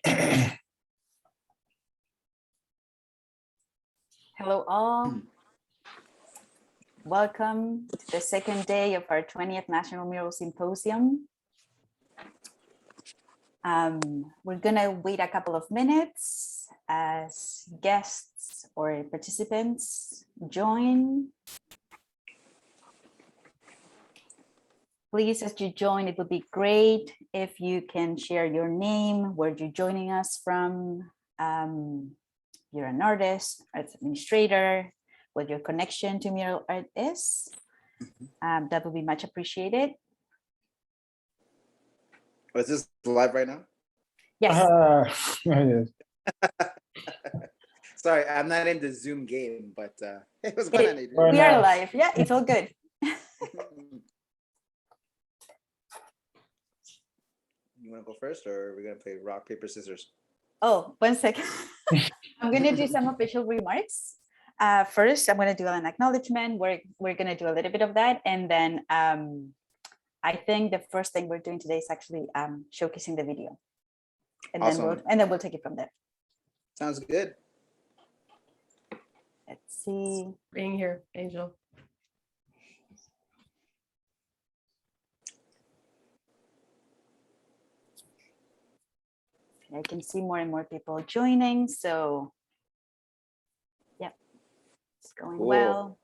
Hello all. Welcome to the second day of our 20th National Mural Symposium. We're gonna wait a couple of minutes as guests or participants join. Please, as you join, it would be great if you can share your name, where you're joining us from. You're an artist, arts administrator, what your connection to mural art is. That would be much appreciated. Is this live right now? Yes. Yes. Sorry, I'm not in the Zoom game, but it was We are live. Yeah, it's all good. You want to go first, or are we going to play rock, paper, scissors? Oh, 1 second. I'm going to do some official remarks. First, I'm going to do an acknowledgement. We're going to do a little bit of that. And then I think the first thing we're doing today is actually showcasing the video. And Awesome. then we'll take it from there. Sounds good. Let's see. Being here, Angel. I can see more and more people joining, so yep, it's going Cool. well.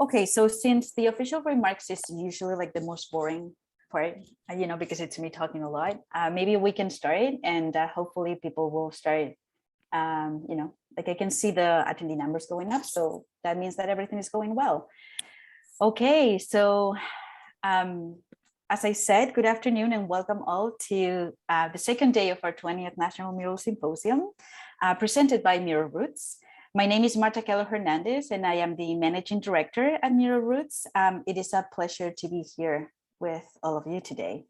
Okay, so since the official remarks is usually like the most boring part, because it's me talking a lot, maybe we can start, and hopefully people will start, like I can see the attendee numbers going up, so that means that everything is going well. Okay, so as I said, good afternoon and welcome all to the second day of our 20th National Mural Symposium, presented by Mural Roots. My name is Marta Keller Hernandez, and I am the Managing Director at Mural Roots. It is a pleasure to be here with all of you today.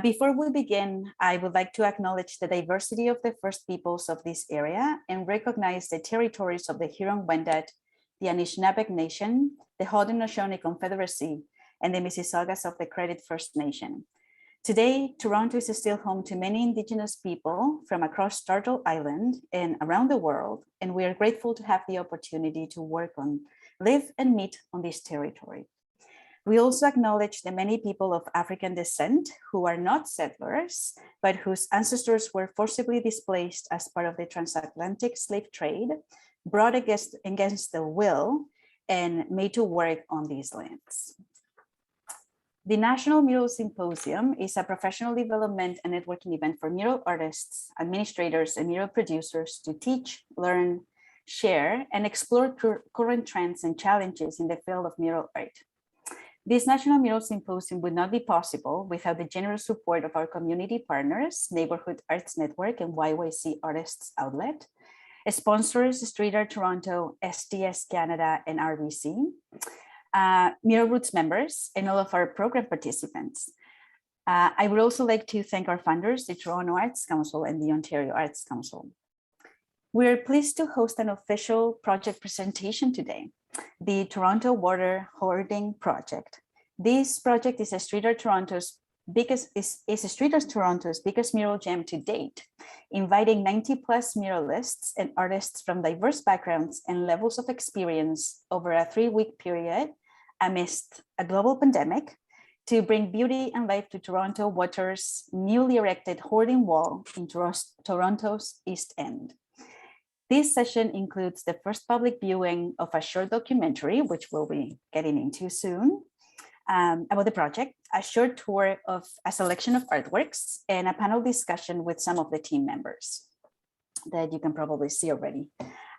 Before we begin, I would like to acknowledge the diversity of the First Peoples of this area and recognize the territories of the Huron-Wendat, the Anishinaabeg Nation, the Haudenosaunee Confederacy, and the Mississaugas of the Credit First Nation. Today, Toronto is still home to many Indigenous people from across Turtle Island and around the world, and we are grateful to have the opportunity to work on, live and meet on this territory. We also acknowledge the many people of African descent who are not settlers, but whose ancestors were forcibly displaced as part of the transatlantic slave trade, brought against their will, and made to work on these lands. The National Mural Symposium is a professional development and networking event for mural artists, administrators, and mural producers to teach, learn, share, and explore current trends and challenges in the field of mural art. This National Mural Symposium would not be possible without the generous support of our community partners, Neighborhood Arts Network and YYC Artists Outlet, sponsors StreetARToronto, STS Canada, and RBC, Mural Roots members, and all of our program participants. I would also like to thank our funders, the Toronto Arts Council and the Ontario Arts Council. We're pleased to host an official project presentation today, the Toronto Water Hoarding Project. This project is StreetARToronto's biggest mural jam to date, inviting 90+ muralists and artists from diverse backgrounds and levels of experience over a 3-week period amidst a global pandemic to bring beauty and life to Toronto Water's newly erected hoarding wall in Toronto's East End. This session includes the first public viewing of a short documentary, which we'll be getting into soon, about the project, a short tour of a selection of artworks, and a panel discussion with some of the team members that you can probably see already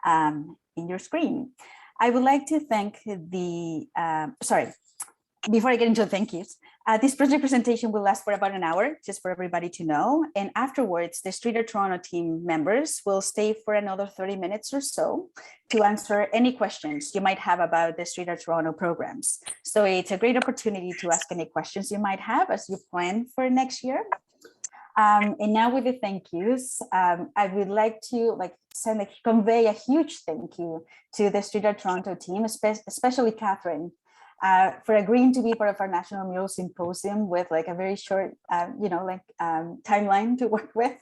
in your screen. I would like to thank before I get into the thank yous, this project presentation will last for about an hour, just for everybody to know. And afterwards, the StreetARToronto team members will stay for another 30 minutes or so to answer any questions you might have about the StreetARToronto programs. So it's a great opportunity to ask any questions you might have as you plan for next year. And now with the thank yous, I would like to convey a huge thank you to the StreetARToronto team, especially Catherine, for agreeing to be part of our National Mural Symposium with like a very short, timeline to work with,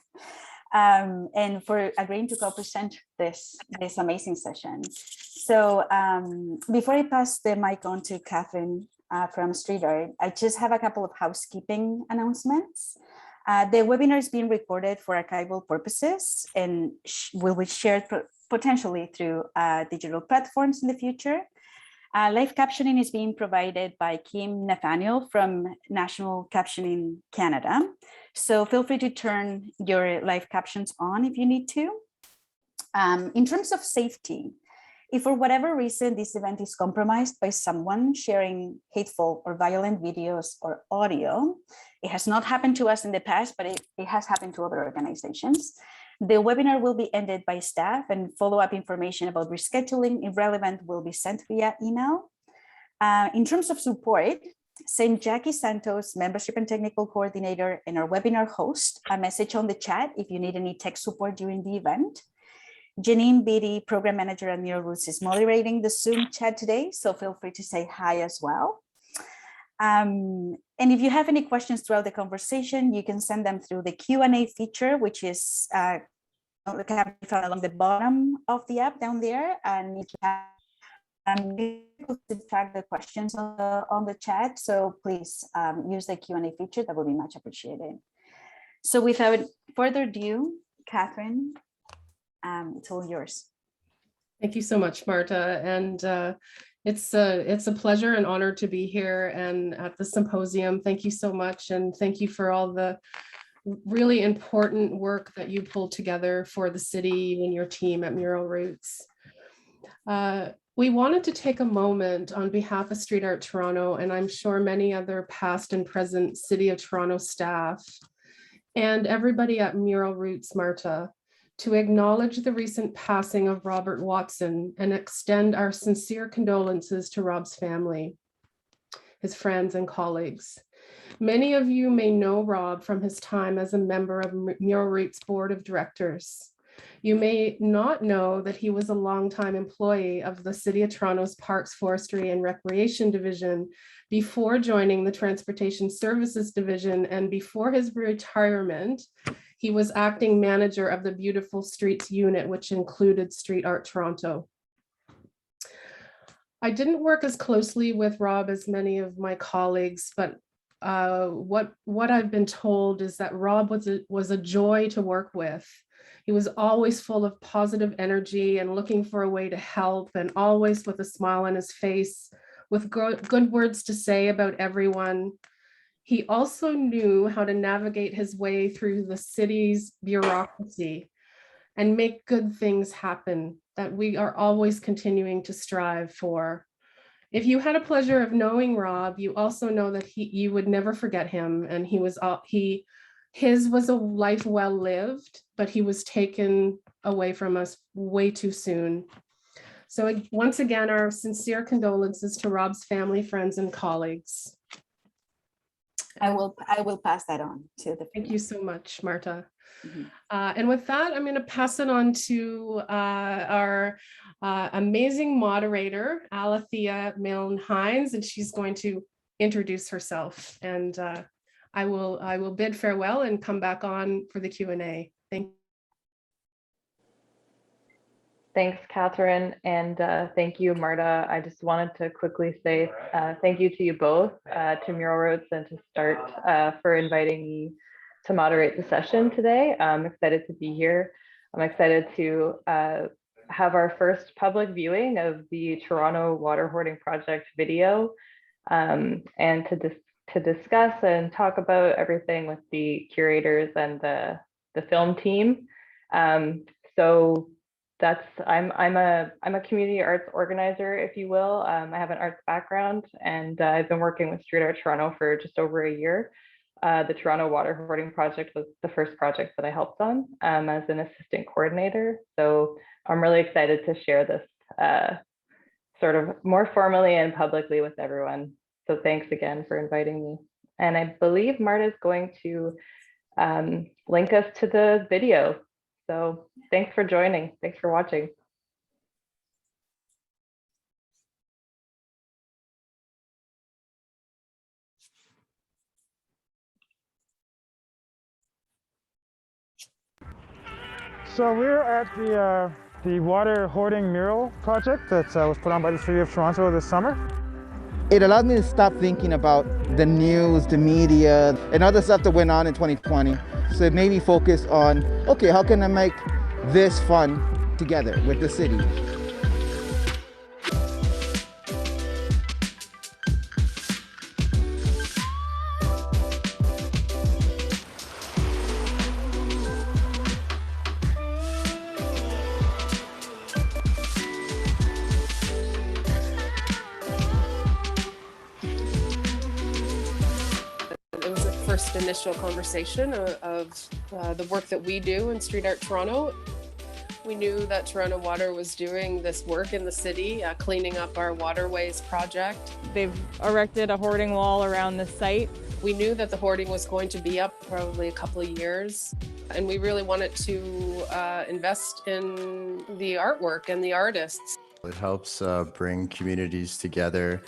and for agreeing to co-present this amazing session. So before I pass the mic on to Catherine from StreetArt, I just have a couple of housekeeping announcements. The webinar is being recorded for archival purposes and will be shared potentially through digital platforms in the future. Live captioning is being provided by Kim Nathaniel from National Captioning Canada. So feel free to turn your live captions on if you need to. In terms of safety, if for whatever reason this event is compromised by someone sharing hateful or violent videos or audio, it has not happened to us in the past, but it has happened to other organizations. The webinar will be ended by staff, and follow-up information about rescheduling, if relevant, will be sent via email. In terms of support, send Jackie Santos, Membership and Technical Coordinator, and our webinar host, a message on the chat if you need any tech support during the event. Janine Beatty, Program Manager at Mural Roots, is moderating the Zoom chat today, so feel free to say hi as well. And if you have any questions throughout the conversation, you can send them through the Q&A feature, which is can be found along the bottom of the app down there. And you can track the questions on the chat, so please use the Q&A feature. That would be much appreciated. So without further ado, Catherine, it's all yours. Thank you so much, Marta. And it's a pleasure and honor to be here and at the symposium. Thank you so much. And thank you for all the really important work that you pulled together for the city and your team at Mural Roots. We wanted to take a moment on behalf of Street Art Toronto, and I'm sure many other past and present City of Toronto staff and everybody at Mural Roots, Marta, to acknowledge the recent passing of Robert Watson and extend our sincere condolences to Rob's family, his friends and colleagues. Many of you may know Rob from his time as a member of Mural Roots Board of Directors. You may not know that he was a longtime employee of the City of Toronto's Parks, Forestry and Recreation Division before joining the Transportation Services Division, and before his retirement, he was acting manager of the Beautiful Streets unit, which included Street Art Toronto. I didn't work as closely with Rob as many of my colleagues, but what I've been told is that Rob was a joy to work with. He was always full of positive energy and looking for a way to help, and always with a smile on his face, with good words to say about everyone. He also knew how to navigate his way through the city's bureaucracy and make good things happen that we are always continuing to strive for. If you had a pleasure of knowing Rob, you also know that you would never forget him, and his was a life well lived, but he was taken away from us way too soon. So once again, our sincere condolences to Rob's family, friends, and colleagues. I will pass that on to the. Thank you so much, Marta. Mm-hmm. And with that, I'm going to pass it on to our amazing moderator, Alethea Milne-Hines, and she's going to introduce herself. And I will bid farewell and come back on for the Q&A. Thank you. Thanks, Catherine, and thank you, Marta. I just wanted to quickly say thank you to you both, to Mural Roots and to START for inviting me to moderate the session today. I'm excited to be here. I'm excited to have our first public viewing of the Toronto Water Hoarding Project video, and to discuss and talk about everything with the curators and the film team. So I'm a community arts organizer, if you will. I have an arts background, and I've been working with Street Art Toronto for just over a year. The Toronto Water Hoarding Project was the first project that I helped on as an assistant coordinator. So I'm really excited to share this sort of more formally and publicly with everyone. So thanks again for inviting me. And I believe Marta is going to link us to the video. So thanks for joining. Thanks for watching. So we're at the water hoarding mural project that was put on by the City of Toronto this summer. It allowed me to stop thinking about the news, the media, and other stuff that went on in 2020. So it made me focus on, okay, how can I make this fun together with the city? It was the first initial conversation of the work that we do in Street Art Toronto. We knew that Toronto Water was doing this work in the city, cleaning up our waterways project. They've erected a hoarding wall around the site. We knew that the hoarding was going to be up probably a couple of years, and we really wanted to invest in the artwork and the artists. It helps bring communities together.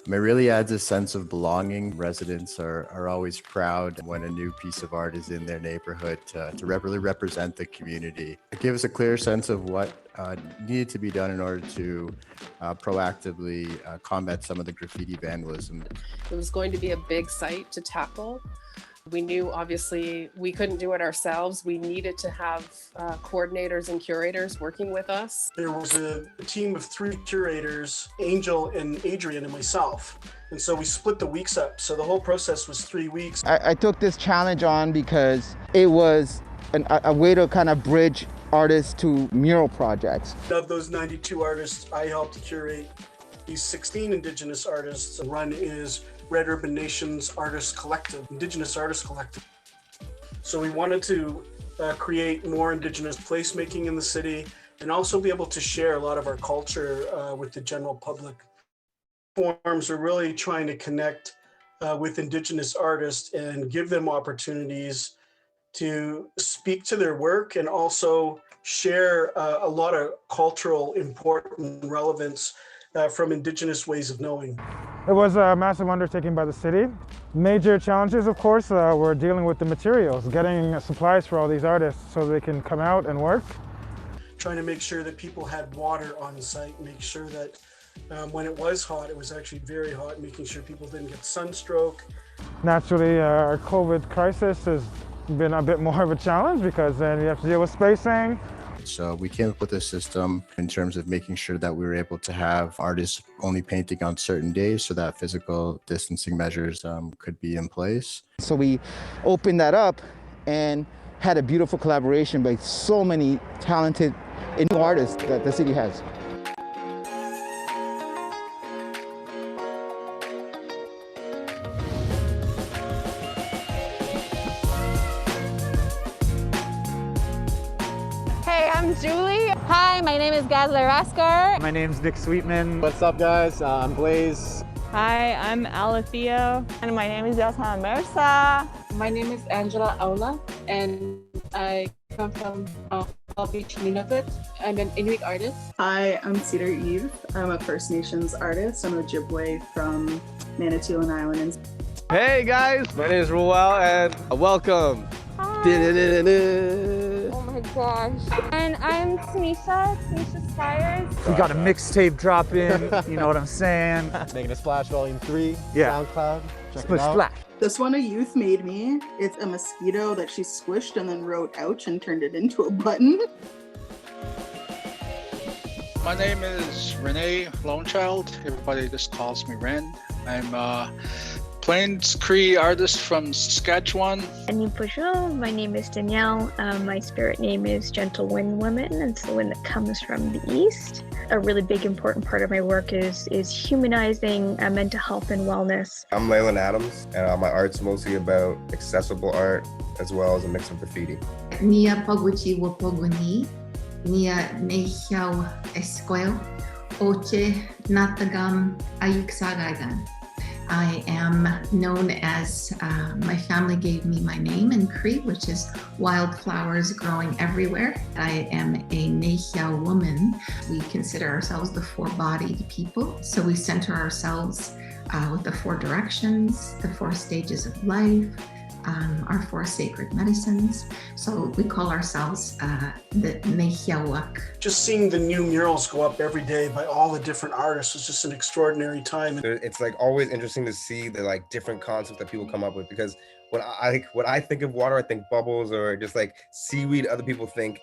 It really adds a sense of belonging. Residents are always proud when a new piece of art is in their neighborhood to really represent the community. It gives us a clear sense of what needed to be done in order to proactively combat some of the graffiti vandalism. It was going to be a big site to tackle. We knew obviously we couldn't do it ourselves. We needed to have coordinators and curators working with us. There was a team of 3 curators, Angel and Adrian and myself. And so we split the weeks up. So the whole process was 3 weeks. I took this challenge on because it was a way to kind of bridge artists to mural projects. Of those 92 artists, I helped curate these 16 Indigenous artists. The run is Red Urban Nations Artists Collective, Indigenous Artists Collective. So we wanted to create more Indigenous placemaking in the city and also be able to share a lot of our culture with the general public. Forums are really trying to connect with Indigenous artists and give them opportunities to speak to their work and also share a lot of cultural important relevance from Indigenous ways of knowing. It was a massive undertaking by the city. Major challenges, of course, were dealing with the materials, getting supplies for all these artists so they can come out and work. Trying to make sure that people had water on site, make sure that when it was hot, it was actually very hot, making sure people didn't get sunstroke. Naturally, our COVID crisis has been a bit more of a challenge because then you have to deal with spacing. So we came up with a system in terms of making sure that we were able to have artists only painting on certain days so that physical distancing measures could be in place. So we opened that up and had a beautiful collaboration by so many talented new artists that the city has. Hey, I'm Julie. Hi, my name is Gazla Raskar. My name's Nick Sweetman. What's up, guys? I'm Blaze. Hi, I'm Alethea. And my name is Yasna Mersa. My name is Angela Aula, and I come from Palm Beach, Nunavut. I'm an Inuit artist. Hi, I'm Cedar Eve. I'm a First Nations artist. I'm Ojibwe from Manitoulin Island. Hey, guys. My name is Ruel, and welcome. Oh my gosh. And I'm Tanisha Spires. We got a mixtape drop in, you know what I'm saying? Making a Splash Volume 3, SoundCloud. Check it out. Splash. This one a youth made me. It's a mosquito that she squished and then wrote ouch and turned it into a button. My name is Renee Lonechild. Everybody just calls me Ren. I'm a Plains Cree artist from Saskatchewan. My name is Danielle. My spirit name is Gentle Wind Woman, and it's the wind that comes from the east. A really big important part of my work is humanizing mental health and wellness. I'm Leyland Adams, and my art's mostly about accessible art as well as a mix of graffiti. Nia Poguchi Wapoguni, Nia Nehiau Esquel, Oche Natagam Ayuksagagan. I am known as, my family gave me my name in Cree, which is wildflowers growing everywhere. I am a Nehiau woman. We consider ourselves the 4-bodied people. So we center ourselves with the 4 directions, the 4 stages of life, our 4 sacred medicines. So we call ourselves the Mehiawak. Just seeing the new murals go up every day by all the different artists was just an extraordinary time. It's like always interesting to see the like different concepts that people come up with, because when I think of water, I think bubbles or just like seaweed. Other people think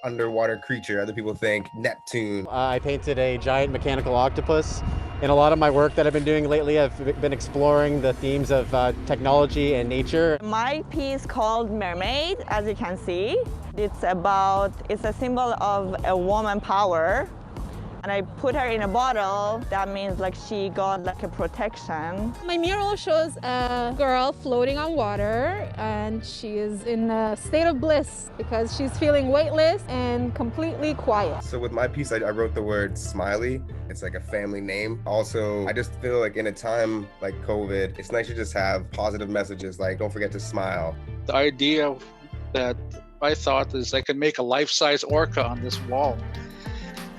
underwater creature. Other people think Neptune. I painted a giant mechanical octopus. In a lot of my work that I've been doing lately, I've been exploring the themes of technology and nature. My piece called Mermaid, as you can see, it's a symbol of a woman power. And I put her in a bottle. That means like she got like a protection. My mural shows a girl floating on water, and she is in a state of bliss because she's feeling weightless and completely quiet. So with my piece, I wrote the word smiley. It's like a family name. Also, I just feel like in a time like COVID, it's nice to just have positive messages like don't forget to smile. The idea that I thought is I could make a life-size orca on this wall.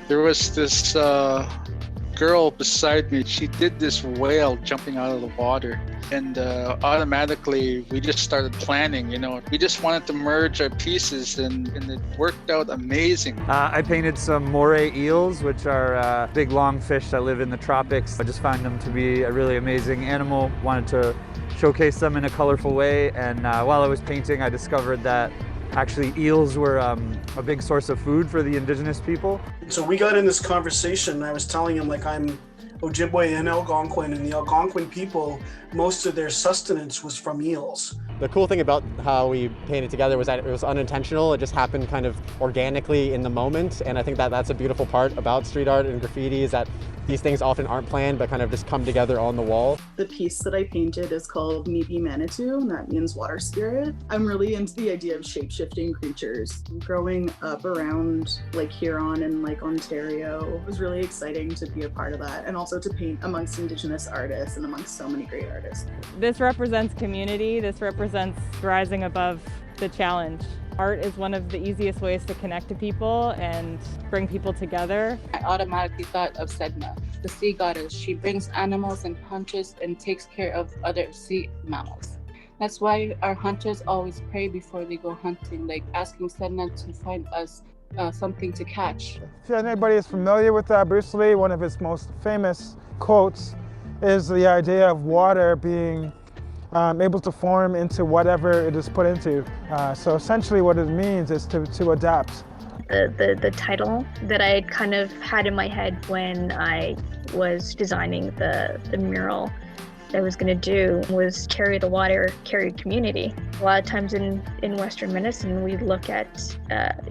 There was this girl beside me. She did this whale jumping out of the water, and automatically we just started planning. We just wanted to merge our pieces, and it worked out amazing. I painted some Moire Eels, which are big long fish that live in the tropics. I just find them to be a really amazing animal. Wanted to showcase them in a colorful way, and while I was painting, I discovered that actually eels were a big source of food for the indigenous people. So we got in this conversation, and I was telling him like I'm Ojibwe and Algonquin, and the Algonquin people, most of their sustenance was from eels. The cool thing about how we painted together was that it was unintentional. It just happened kind of organically in the moment. And I think that that's a beautiful part about street art and graffiti, is that these things often aren't planned, but kind of just come together on the wall. The piece that I painted is called Mipi Manitou, and that means water spirit. I'm really into the idea of shape-shifting creatures. Growing up around Lake Huron and Lake Ontario, it was really exciting to be a part of that, and also to paint amongst Indigenous artists and amongst so many great artists. This represents community. This represents rising above the challenge. Art is one of the easiest ways to connect to people and bring people together. I automatically thought of Sedna, the sea goddess. She brings animals and hunters and takes care of other sea mammals. That's why our hunters always pray before they go hunting, like asking Sedna to find us something to catch. If anybody is familiar with Bruce Lee, one of his most famous quotes is the idea of water being able to form into whatever it is put into. So essentially what it means is to adapt. The title that I kind of had in my head when I was designing the mural that I was going to do was carry the water, carry community. A lot of times in Western medicine, we look at,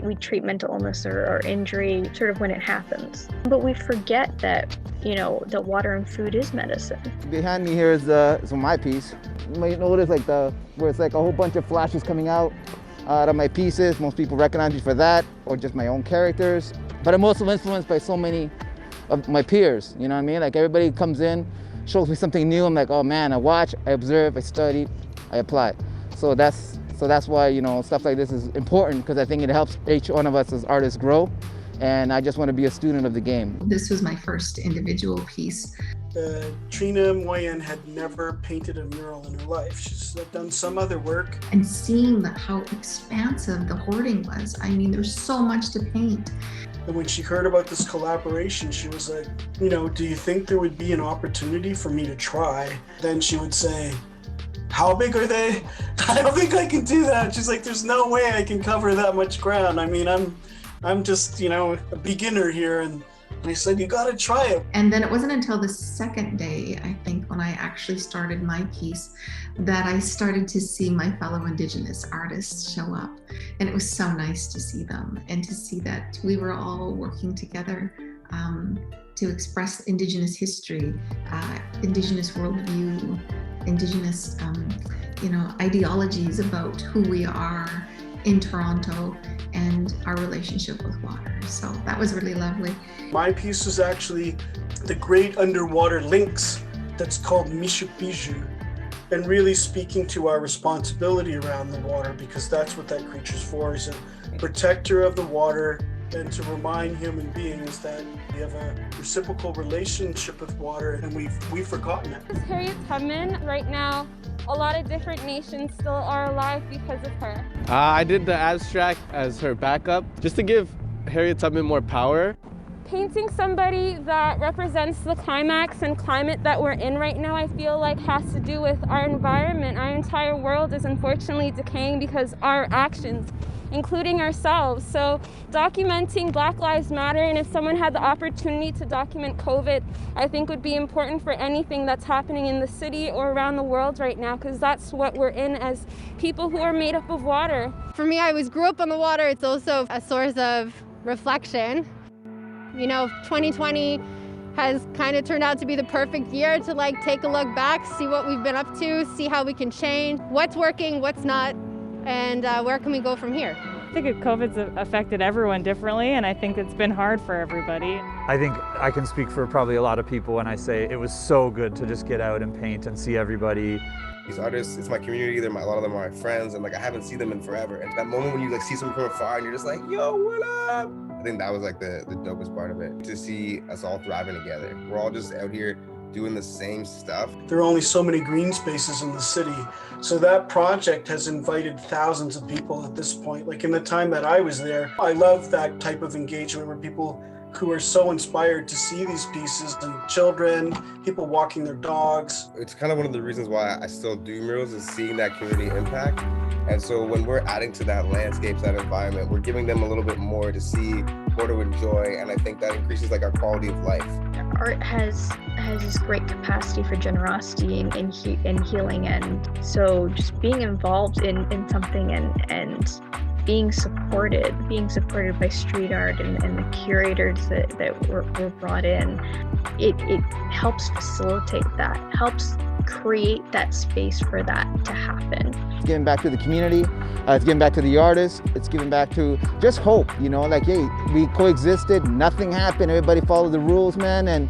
we treat mental illness or injury sort of when it happens. But we forget that, that water and food is medicine. Behind me here is my piece. You might notice where it's like a whole bunch of flashes coming out of my pieces. Most people recognize me for that, or just my own characters. But I'm also influenced by so many of my peers, you know what I mean? Like everybody comes in, shows me something new, I'm like, oh man, I watch, I observe, I study, I apply. So that's why, stuff like this is important, because I think it helps each one of us as artists grow, and I just want to be a student of the game. This was my first individual piece. Trina Moyan had never painted a mural in her life. She's done some other work. And seeing how expansive the hoarding was, I mean, there's so much to paint. And when she heard about this collaboration, she was like, do you think there would be an opportunity for me to try? Then she would say, how big are they? I don't think I can do that. She's like, there's no way I can cover that much ground. I mean, I'm just, a beginner here. And I said, you gotta try it. And then it wasn't until the second day, I think, when I actually started my piece, that I started to see my fellow Indigenous artists show up. And it was so nice to see them and to see that we were all working together to express Indigenous history, Indigenous worldview, Indigenous, ideologies about who we are in Toronto and our relationship with water. So that was really lovely. My piece is actually the great underwater lynx that's called Mishupiju, and really speaking to our responsibility around the water, because that's what that creature's for, is a protector of the water and to remind human beings that we have a reciprocal relationship with water, and we've forgotten it. Harriet Tubman. Right now, a lot of different nations still are alive because of her. I did the abstract as her backup, just to give Harriet Tubman more power. Painting somebody that represents the climax and climate that we're in right now, I feel like has to do with our environment. Our entire world is unfortunately decaying because our actions, including ourselves. So documenting Black Lives Matter, and if someone had the opportunity to document COVID, I think would be important for anything that's happening in the city or around the world right now, because that's what we're in as people who are made up of water. For me, I grew up on the water. It's also a source of reflection. You know, 2020 has kind of turned out to be the perfect year to take a look back, see what we've been up to, see how we can change, what's working, what's not, and where can we go from here. I think COVID's affected everyone differently, and I think it's been hard for everybody. I think I can speak for probably a lot of people when I say it was so good to just get out and paint and see everybody. These artists, it's my community. A lot of them are my friends, and I haven't seen them in forever. And that moment when you see someone from afar and you're just like, yo, what up? I think that was the dopest part of it, to see us all thriving together. We're all just out here doing the same stuff. There are only so many green spaces in the city. So that project has invited thousands of people at this point. In the time that I was there, I love that type of engagement where people who are so inspired to see these pieces, and children, people walking their dogs. It's kind of one of the reasons why I still do murals, is seeing that community impact. And so when we're adding to that landscape, that environment, we're giving them a little bit more to see, more to enjoy. And I think that increases our quality of life. Art has this great capacity for generosity and healing, and so just being involved in something and being supported by street art and the curators that were brought in, it helps facilitate that, helps create that space for that to happen. It's giving back to the community, it's giving back to the artists, it's giving back to just hope, hey, we coexisted, nothing happened, everybody followed the rules, man, and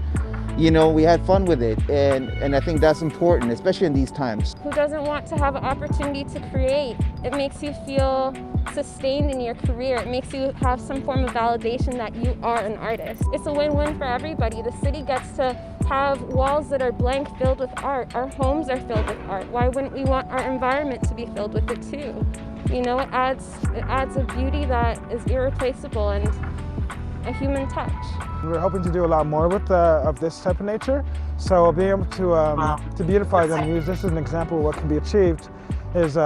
we had fun with it, and I think that's important, especially in these times. Who doesn't want to have an opportunity to create? It makes you feel sustained in your career. It makes you have some form of validation that you are an artist. It's a win-win for everybody. The city gets to have walls that are blank filled with art. Our homes are filled with art. Why wouldn't we want our environment to be filled with it too? It adds a beauty that is irreplaceable and a human touch. We're hoping to do a lot more with of this type of nature. So being able to beautify them, use this as an example of what can be achieved is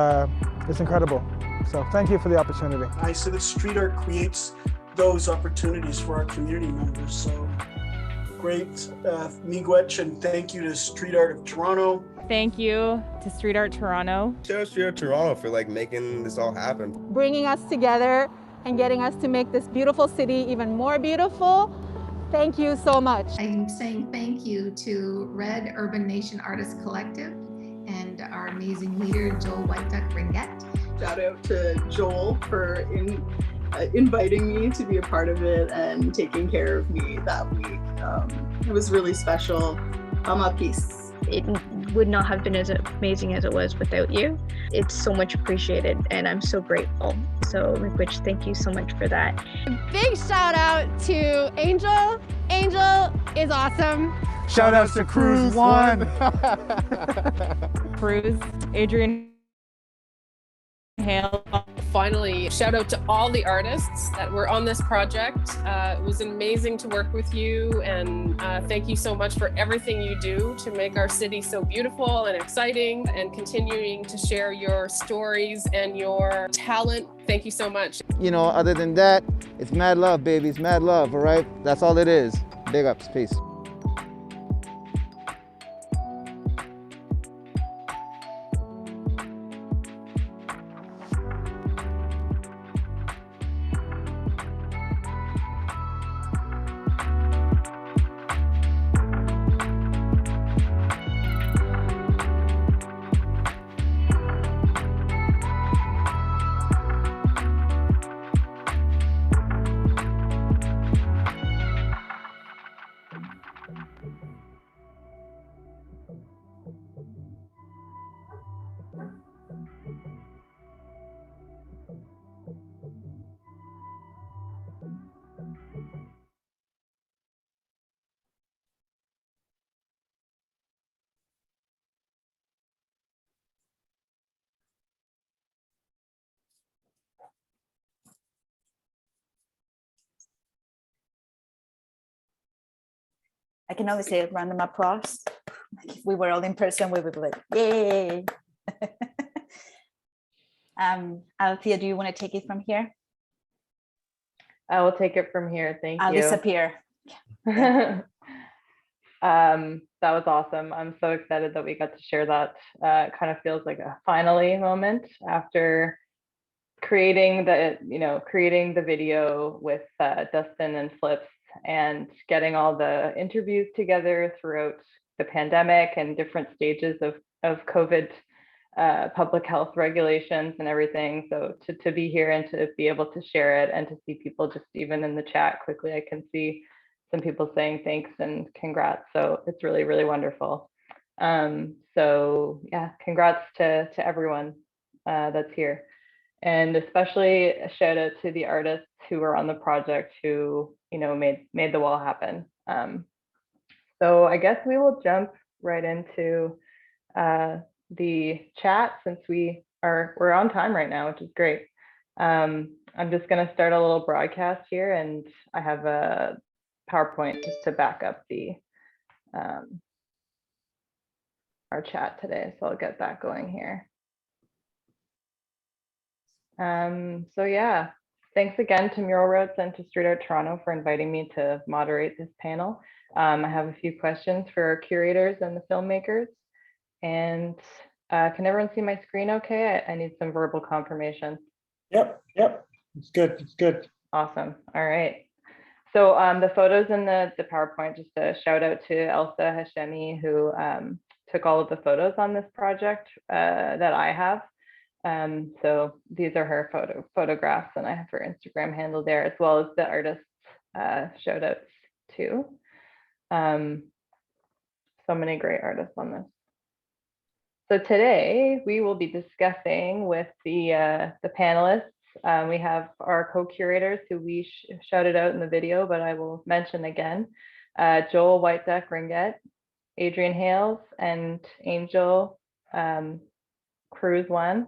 incredible. So thank you for the opportunity. I say that street art creates those opportunities for our community members. So great, miigwech, and thank you to Street Art of Toronto. Thank you to Street Art Toronto. Shout out to Street Art Toronto for making this all happen. Bringing us together and getting us to make this beautiful city even more beautiful. Thank you so much. I'm saying thank you to Red Urban Nation Artists Collective and our amazing leader, Joel White Duck Ringette. Shout out to Joel for inviting me to be a part of it and taking care of me that week. It was really special. Peace. It would not have been as amazing as it was without you. It's so much appreciated, and I'm so grateful. So, miigwech, thank you so much for that. Big shout out to Angel. Angel is awesome. Shout outs to Cruise One. Cruz, Adrian Hale. Finally, shout out to all the artists that were on this project. It was amazing to work with you, and thank you so much for everything you do to make our city so beautiful and exciting, and continuing to share your stories and your talent. Thank you so much. Other than that, it's mad love, baby. It's mad love, all right? That's all it is. Big ups, peace. I can only say random applause. If we were all in person, we would be like, yay. Althea, do you want to take it from here? I will take it from here. Thank I'll you. disappear. That was awesome. I'm so excited that we got to share that. It kind of feels like a finally moment after creating the video with Dustin and Flips and getting all the interviews together throughout the pandemic and different stages of COVID public health regulations and everything. So to be here and to be able to share it and to see people just even in the chat quickly, I can see some people saying thanks and congrats. So it's really, really wonderful. So yeah, congrats to everyone that's here. And especially a shout out to the artists who were on the project who, made the wall happen. So I guess we will jump right into the chat since we're on time right now, which is great. I'm just going to start a little broadcast here, and I have a PowerPoint just to back up our chat today. So I'll get that going here. So yeah, thanks again to Mural Roads and to StreetARToronto for inviting me to moderate this panel. I have a few questions for our curators and the filmmakers. And can everyone see my screen okay? I need some verbal confirmation. Yep, it's good. Awesome, all right. So the photos in the PowerPoint, just a shout out to Elsa Hashemi, who took all of the photos on this project that I have. So these are her photographs, and I have her Instagram handle there, as well as the artist shout outs too. So many great artists on this. So today we will be discussing with the panelists. We have our co-curators who we shouted out in the video, but I will mention again, Joel White Duck Ringett, Adrian Hales, and Angel Cruz One,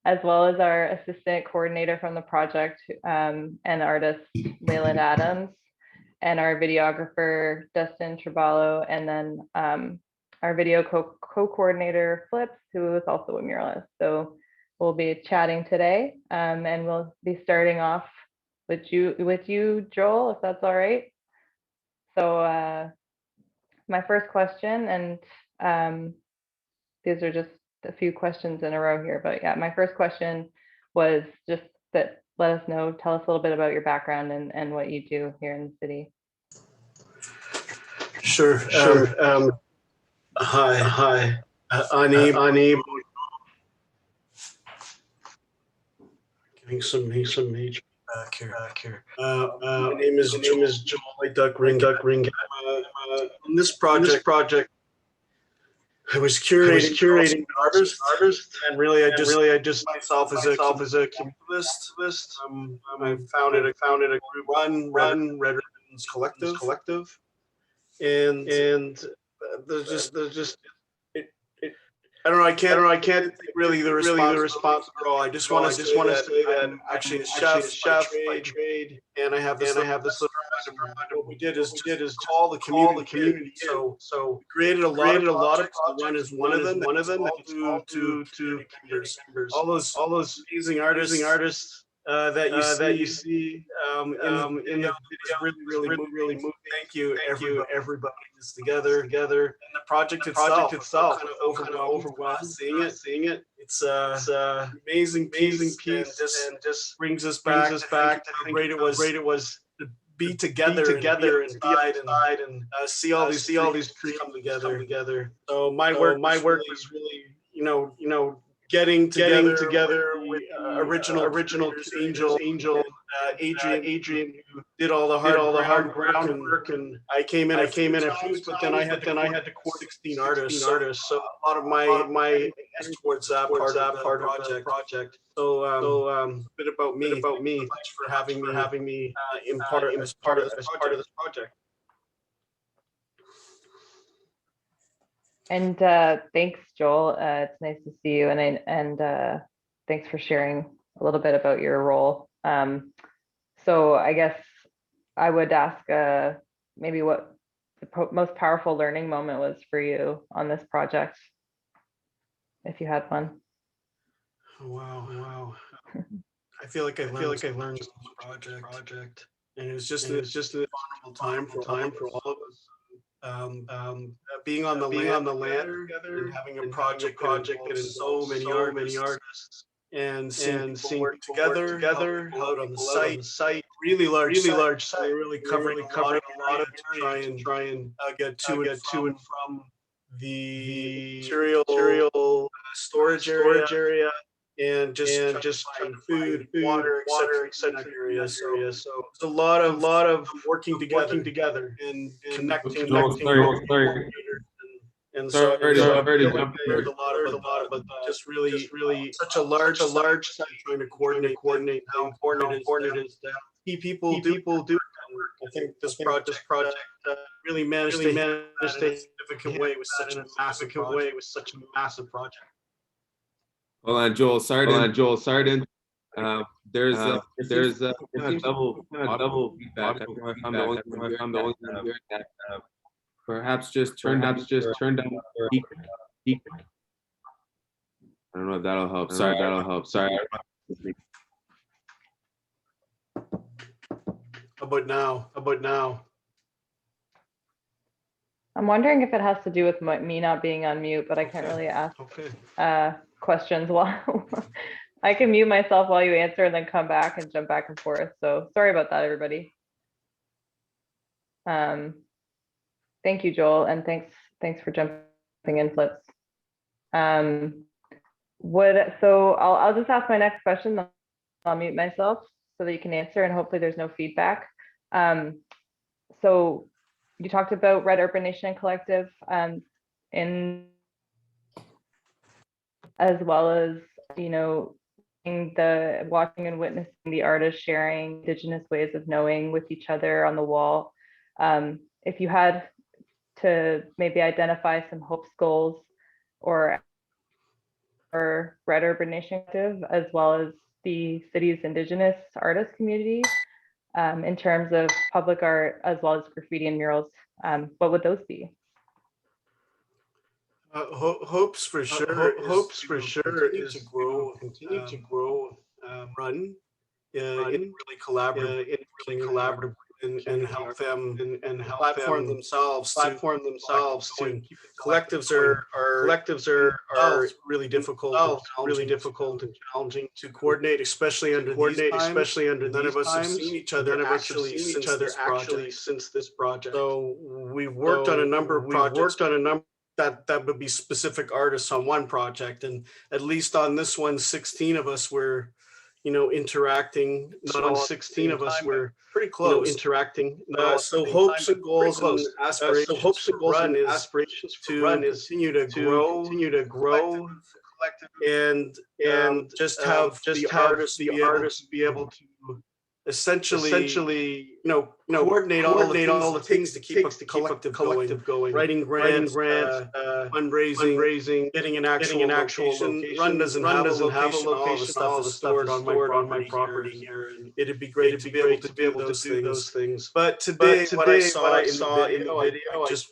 as well as our assistant coordinator from the project and artist Leyland Adams, and our videographer Dustin Traballo, and then our video co-coordinator Flips, who is also a muralist. So we'll be chatting today, and we'll be starting off with you, Joel, if that's all right. So my first question, and these are just a few questions in a row here, but yeah, my first question was just that tell us a little bit about your background and what you do here in the city. Sure. Hi. Unable. Getting some major back here. My name is Joel White Duck Ring. In this project, I was curating artists, and really I just myself as a curatorist. I founded a group, Run Revitalization Collective, and there's just I don't know. I can't take really the responsibility. I just want to say that I'm actually a chef by trade, and I have this little. What we did is call the community. So we created a lot of projects. Run is one of them. All to all those amazing artists that you see in the video is really moving. Thank you, everybody is together. And the project itself kind of overwhelmed seeing it. It's amazing piece and just brings us back to how great it was to be together and see all these creatures come together. So my work was really getting together with original Angel, Adrian, who did all the hard groundwork, and I came in a few, but then I had to coordinate 16 artists. So a lot of my towards that part of the project. So a bit about me. Thanks for having me in as part of this project. And thanks, Joel. It's nice to see you, and thanks for sharing a little bit about your role. So I guess I would ask maybe what most powerful learning moment was for you on this project, if you had one. Wow. I feel like I learned so much from this project, and it was just a phenomenal time for all of us. Being on the land together and having a project that involves so many artists, and seeing people work together, helping people out on the site, really large site. We're really covering a lot of area to try and get to and from the material storage area, and just find food, water, etc. area. So it's a lot of working together and connecting. And so I feel like I learned a lot about just really such a large site trying to coordinate how important it is to have key people do. I think this project really managed to hit that in a significant way with such a massive project. Well, Joel, sorry to there's double feedback. I don't know if I'm the only one hearing that. Perhaps just turn down the speaker. I don't know if that'll help. Sorry. How about now? I'm wondering if it has to do with me not being on mute, but I can't really ask questions while I can mute myself while you answer and then come back and jump back and forth. So sorry about that, everybody. Thank you, Joel, and thanks for jumping in, Flips. So I'll just ask my next question. I'll mute myself so that you can answer, and hopefully there's no feedback. So you talked about Red Urban Nation Collective in as well as, you know, watching and witnessing the artists sharing Indigenous ways of knowing with each other on the wall. If you had to maybe identify some hopes, goals, or Red Urban Nation Collective, as well as the city's Indigenous artist community, in terms of public art as well as graffiti and murals, what would those be? Hopes for sure. Hopes for sure is to continue to grow, run in really collaborative and help them and help platform themselves to collectives are really difficult and challenging to coordinate, especially under none of us have seen each other actually since this project. So we've worked on a number of projects that would be specific artists on one project, and at least on this one, 16 of us were, you know, interacting. Not all 16 of us were pretty close, interacting. So hopes and goals and aspirations for Run is continue to grow and just have the artists be able to essentially, you know, coordinate all the things to keep the collective going. Writing grants, fundraising, getting an actual location. Run doesn't have a location. All the stuff is stored on my property here, and it'd be great to be able to do those things. But today, what I saw in the video, I just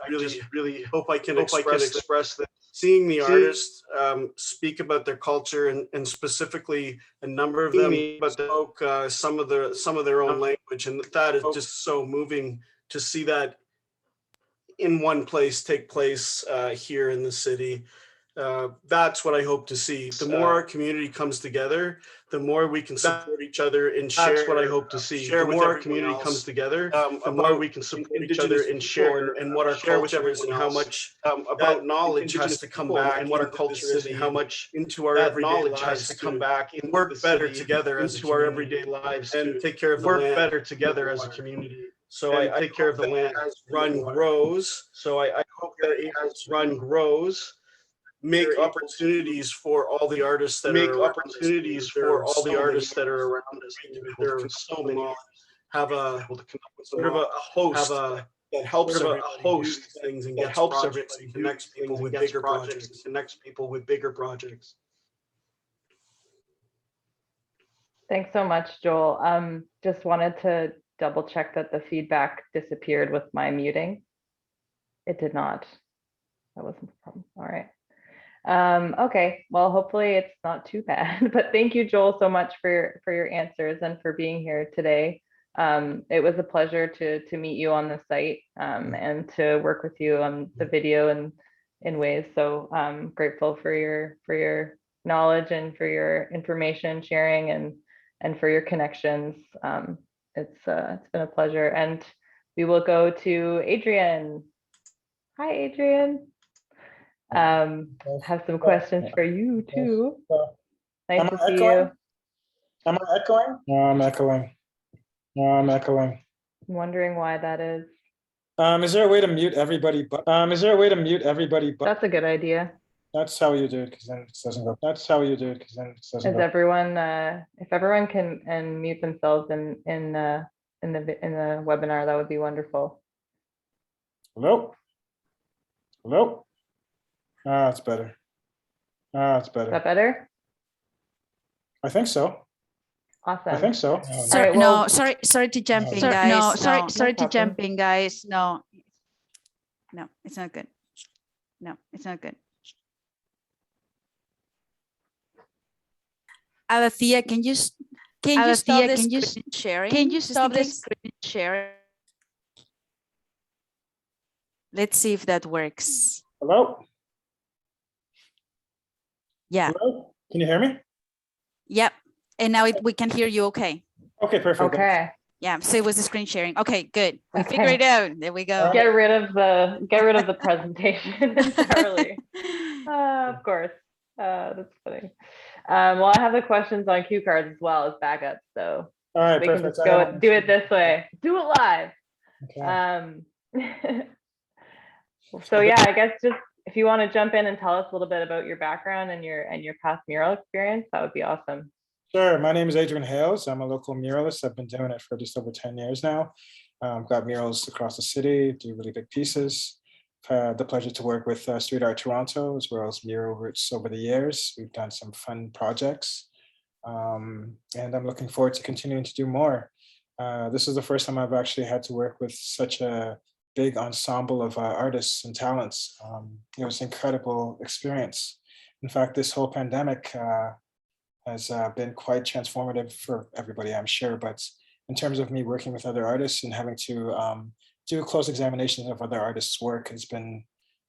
really hope I can express that. Seeing the artists speak about their culture and specifically a number of them spoke some of their own language, and that is just so moving to see that in one place take place here in the city. That's what I hope to see. The more our community comes together, the more we can support each other and share. That's what I hope to see. The more our community comes together, the more we can support each other and share and what our culture is and how much about knowledge has to come back and what our culture is and how much into our everyday knowledge has to come back and work better together into our everyday lives and take care of the land, better together as a community. So I take care of the land as Run grows. So I hope that as Run grows, make opportunities for all the artists that are around us. There are so many. Have a sort of a host that helps things and helps everybody, connects people with bigger projects. Thanks so much, Joel. Just wanted to double check that the feedback disappeared with my muting. It did not. That wasn't the problem. All right. Okay, well, hopefully it's not too bad, but thank you, Joel, so much for your answers and for being here today. It was a pleasure to meet you on the site and to work with you on the video and in ways. So I'm grateful for your knowledge and for your information sharing and for your connections. It's been a pleasure, and we will go to Adrian. Hi, Adrian. Have some questions for you too. Nice to see you. Am I echoing? No, I'm echoing. No, I'm echoing. I'm wondering why that is. Is there a way to mute everybody? Is there a way to mute everybody? That's a good idea. That's how you do it, because then it doesn't go. That's how you do it, because then it doesn't Is go. everyone, if everyone can mute themselves in the webinar, that would be wonderful. Hello? Hello? Ah, it's better. Ah, it's better. Is that better? I think so. Awesome. I think so. Sorry, right, well, sorry to jump in, Sorry, guys. no, Sorry to problem. jump in, guys. No, it's not good. No, it's not good. Alethea, can you stop the screen sharing? Can you stop the screen sharing? Let's see if that works. Hello? Yeah. Hello? Can you hear me? Yep. And now we can hear you okay. Okay, perfect. Okay. Yeah, so it was the screen sharing. Okay, good. We Okay. figured it out. There we go. Get rid of the presentation entirely. Of course. That's funny. Well, I have the questions on cue cards as well as backup, so All right, we perfect. can just do it this way. Do it live. Okay. So yeah, I guess just if you want to jump in and tell us a little bit about your background and your past mural experience, that would be awesome. Sure. My name is Adrian Hales. I'm a local muralist. I've been doing it for just over 10 years now. Got murals across the city, do really big pieces. Had the pleasure to work with StreetARToronto as well as Mural Roots over the years. We've done some fun projects. And I'm looking forward to continuing to do more. This is the first time I've actually had to work with such a big ensemble of artists and talents. It was an incredible experience. In fact, this whole pandemic has been quite transformative for everybody, I'm sure. But in terms of me working with other artists and having to do close examinations of other artists' work has been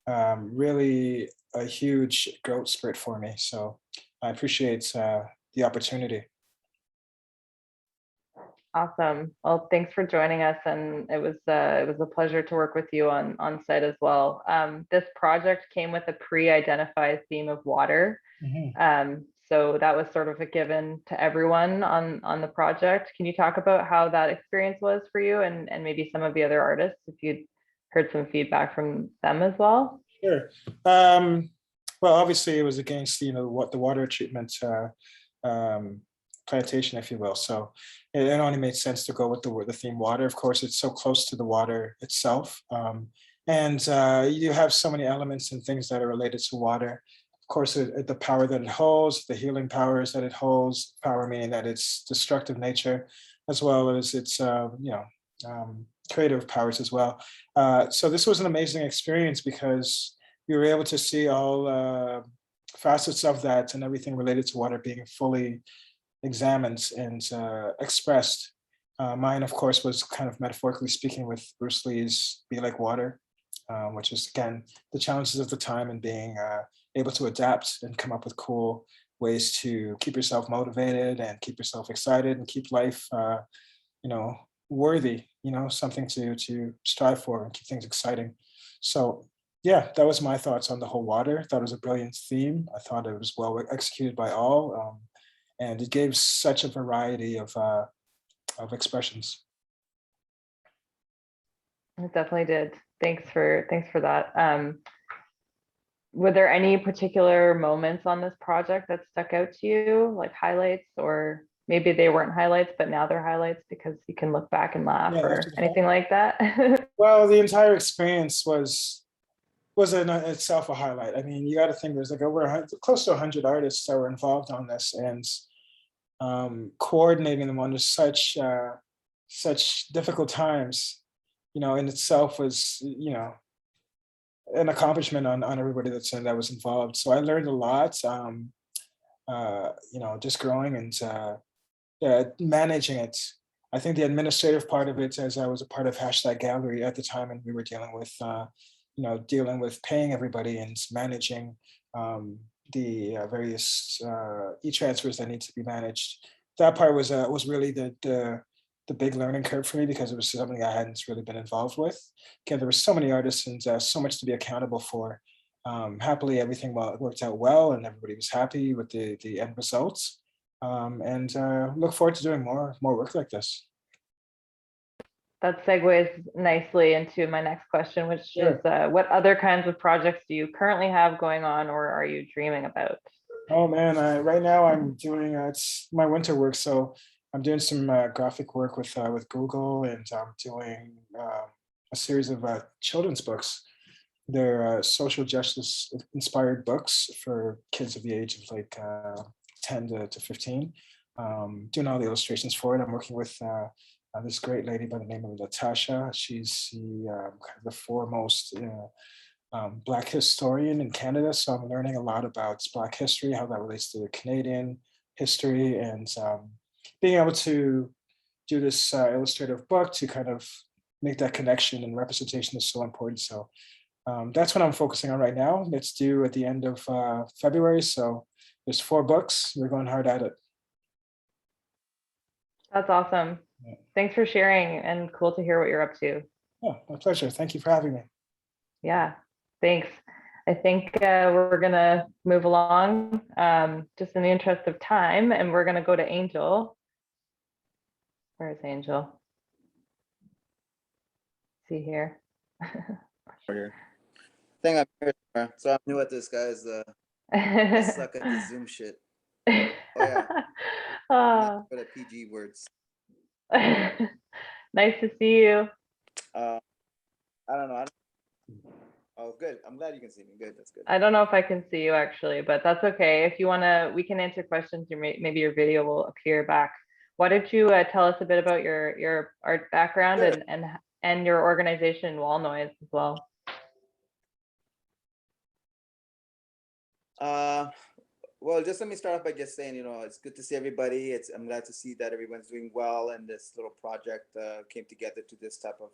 really a huge growth spurt for me. So I appreciate the opportunity. Awesome. Well, thanks for joining us, and it was a pleasure to work with you on site as well. This project came with a pre-identified theme of water. So that was sort of a given to everyone on the project. Can you talk about how that experience was for you and maybe some of the other artists, if you'd heard some feedback from them as well? Sure. Well, obviously it was against, what the water treatment plantation, if you will. So it only made sense to go with the theme water. Of course, it's so close to the water itself. And you have so many elements and things that are related to water. Of course, the power that it holds, the healing powers that it holds, power meaning that it's destructive nature, as well as its creative powers as well. So this was an amazing experience because we were able to see all facets of that and everything related to water being fully examined and expressed. Mine, of course, was kind of metaphorically speaking with Bruce Lee's Be Like Water, which is, again, the challenges of the time and being able to adapt and come up with cool ways to keep yourself motivated and keep yourself excited and keep life, worthy, something to strive for and keep things exciting. So yeah, that was my thoughts on the whole water. I thought it was a brilliant theme. I thought it was well executed by all. And it gave such a variety of expressions. It definitely did. Thanks for that. Were there any particular moments on this project that stuck out to you, like highlights, or maybe they weren't highlights, but now they're highlights because you can look back and laugh, or anything like that? Well, the entire experience was in itself a highlight. I mean, you got to think there's like close to 100 artists that were involved on this, and coordinating them under such difficult times, in itself was, an accomplishment on everybody that was involved. So I learned a lot, just growing and managing it. I think the administrative part of it, as I was a part of #Gallery at the time, and we were dealing with paying everybody and managing the various e-transfers that need to be managed. That part was really the big learning curve for me, because it was something I hadn't really been involved with. Again, there were so many artists and so much to be accountable for. Happily, everything worked out well, and everybody was happy with the end results. And look forward to doing more work like this. That segues nicely into my next question, which is what other kinds of projects do you currently have going on, or are you dreaming about? Oh man, right now I'm doing it's my winter work, so I'm doing some graphic work with Google, and I'm doing a series of children's books. They're social justice inspired books for kids of the age of like 10 to 15. Doing all the illustrations for it. I'm working with this great lady by the name of Natasha. She's kind of the foremost Black historian in Canada. So I'm learning a lot about Black history, how that relates to Canadian history, and being able to do this illustrative book to kind of make that connection, and representation is so important. So that's what I'm focusing on right now. It's due at the end of February. So there's 4 books. We're going hard at it. That's awesome. Thanks for sharing, and cool to hear what you're up to. Oh, my pleasure. Thank you for having me. Yeah, thanks. I think we're gonna move along just in the interest of time, and we're gonna go to Angel. Where is Angel? See here. I think I'm here, so I'm new at this, guys. I suck at the Zoom shit. Oh yeah. Not good at PG words. Nice to see you. I don't know. Oh, good. I'm glad you can see me. Good. That's good. I don't know if I can see you actually, but that's okay. If you wanna, we can answer questions. Maybe your video will appear back. Why don't you tell us a bit about your art background and your organization, Wall Noise, as well? Well, just let me start off by just saying, it's good to see everybody. I'm glad to see that everyone's doing well, and this little project came together to this type of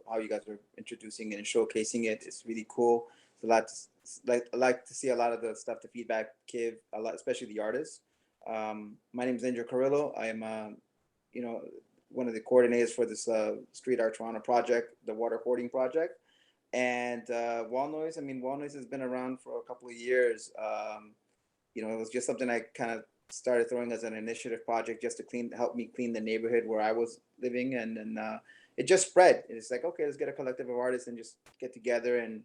how you guys are introducing it and showcasing it. It's really cool. It's a lot. I like to see a lot of the stuff, the feedback give a lot, especially the artists. My name is Andrew Carrillo. I am, one of the coordinators for this StreetARToronto project, the water hoarding project. And Wall Noise, Wall Noise has been around for a couple of years. It was just something I kind of started throwing as an initiative project just to help me clean the neighborhood where I was living. And then it just spread. It's like, okay, let's get a collective of artists and just get together and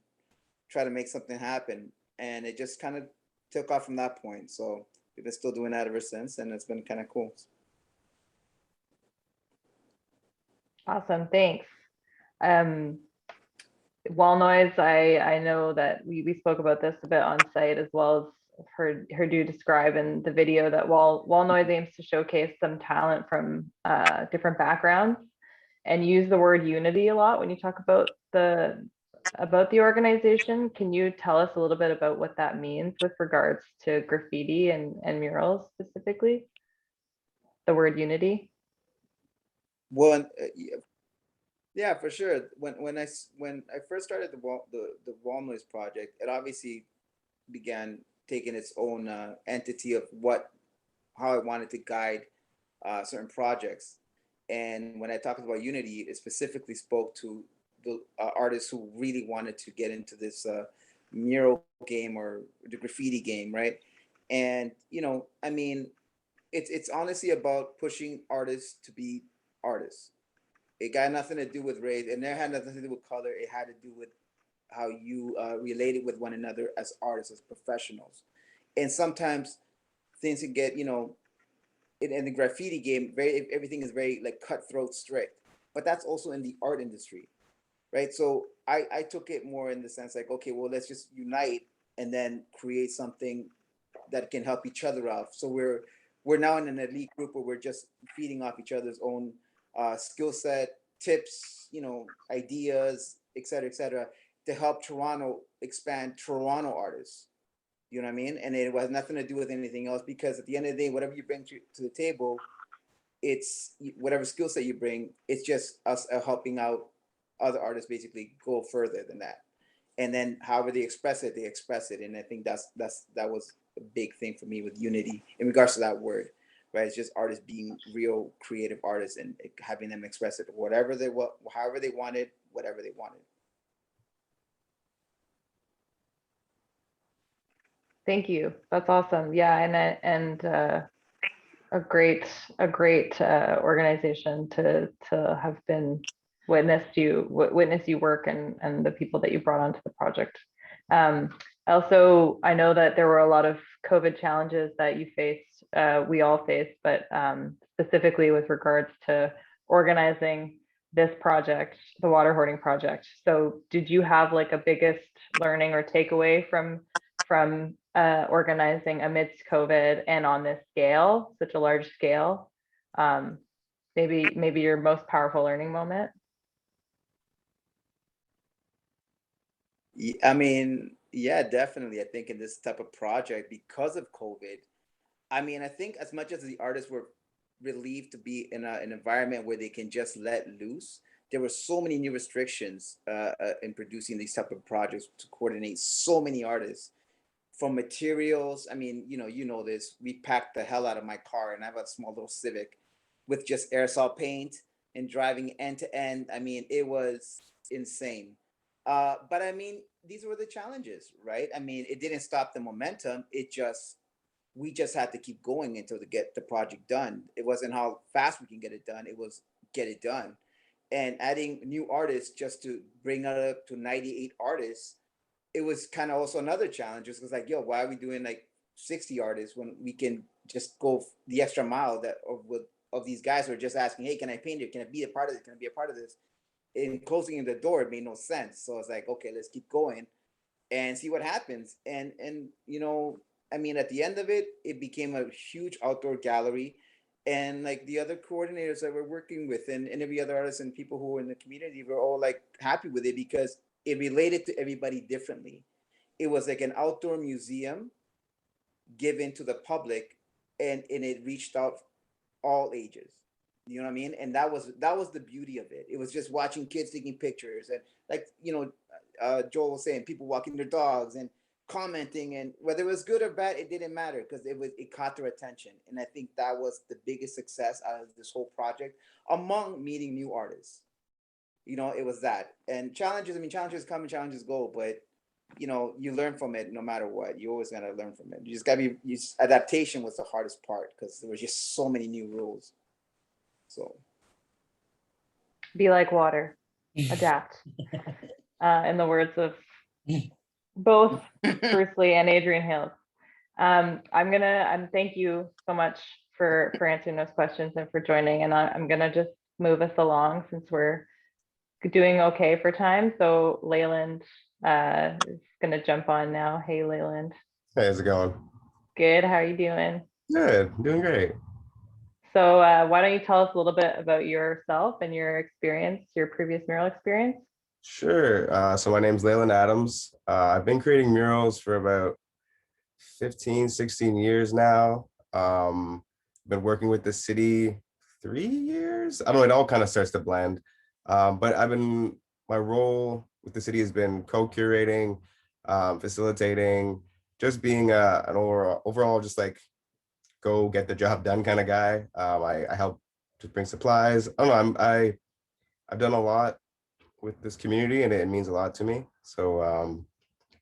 try to make something happen. And it just kind of took off from that point. So we've been still doing that ever since, and it's been kind of cool. Awesome, thanks. Wall Noise, I know that we spoke about this a bit on site, as well as heard you describe in the video that Wall Noise aims to showcase some talent from different backgrounds, and use the word unity a lot when you talk about the organization. Can you tell us a little bit about what that means with regards to graffiti and murals specifically? The word unity. Well, yeah, for sure. When I first started the Wall Noise project, it obviously began taking its own entity of how I wanted to guide certain projects. And when I talked about unity, it specifically spoke to the artists who really wanted to get into this mural game or the graffiti game, right? And it's honestly about pushing artists to be artists. It got nothing to do with race, and it had nothing to do with color. It had to do with how you related with one another as artists, as professionals. And sometimes things can get, in the graffiti game, everything is very like cutthroat, strict. But that's also in the art industry, right? So I took it more in the sense like, okay, well, let's just unite and then create something that can help each other out. So we're now in an elite group where we're just feeding off each other's own skill set, tips, ideas, et cetera, to help Toronto expand Toronto artists. You know what I mean? And it has nothing to do with anything else, because at the end of the day, whatever you bring to the table, it's whatever skill set you bring, it's just us helping out other artists basically go further than that. And then however they express it, and I think that was a big thing for me with Unity in regards to that word, right? It's just artists being real creative artists and having them express it however they wanted, whatever they wanted. Thank you. That's awesome. Yeah, and a great organization to have been witness you work and the people that you brought onto the project. Also, I know that there were a lot of COVID challenges that you faced, we all faced, but specifically with regards to organizing this project, the water hoarding project. So did you have like a biggest learning or takeaway from organizing amidst COVID and on this scale, such a large scale? Maybe your most powerful learning moment? I mean, yeah, definitely. I think in this type of project, because of COVID, I mean, I think as much as the artists were relieved to be in an environment where they can just let loose, there were so many new restrictions in producing these type of projects to coordinate so many artists. From materials, I mean, you know this, we packed the hell out of my car, and I have a small little Civic with just aerosol paint and driving end to end. I mean, it was insane. But I mean, these were the challenges, right? I mean, it didn't stop the momentum. We just had to keep going until to get the project done. It wasn't how fast we can get it done. It was get it done. And adding new artists just to bring it up to 98 artists, it was kind of also another challenge. It was like, yo, why are we doing like 60 artists when we can just go the extra mile of these guys who are just asking, hey, can I paint it? Can I be a part of this? Can I be a part of this? In closing the door, it made no sense. So I was like, okay, let's keep going and see what happens. And I mean, at the end of it, it became a huge outdoor gallery. And like the other coordinators that we're working with and every other artist and people who were in the community were all like happy with it because it related to everybody differently. It was like an outdoor museum given to the public, and it reached out all ages. You know what I mean? And that was the beauty of it. It was just watching kids taking pictures and like, Joel was saying, people walking their dogs and commenting, and whether it was good or bad, it didn't matter because it caught their attention. And I think that was the biggest success out of this whole project, among meeting new artists. It was that. And challenges come and challenges go, but you learn from it no matter what. You always gotta learn from it. You just gotta adaptation was the hardest part because there was just so many new rules. So be like water, adapt. In the words of both Bruce Lee and Adrian Hales. Thank you so much for answering those questions and for joining. And I'm gonna just move us along since we're doing okay for time. So Leyland is gonna jump on now. Hey, Leyland. Hey, how's it going? Good. How are you doing? Good. Doing great. So why don't you tell us a little bit about yourself and your experience, your previous mural experience? Sure. So my name's Leyland Adams. I've been creating murals for about 15, 16 years now. Been working with the city 3 years. I don't know, it all kind of starts to blend. But my role with the city has been co-curating, facilitating, just being an overall just like go get the job done kind of guy. I help to bring supplies. I don't know, I've done a lot with this community and it means a lot to me. So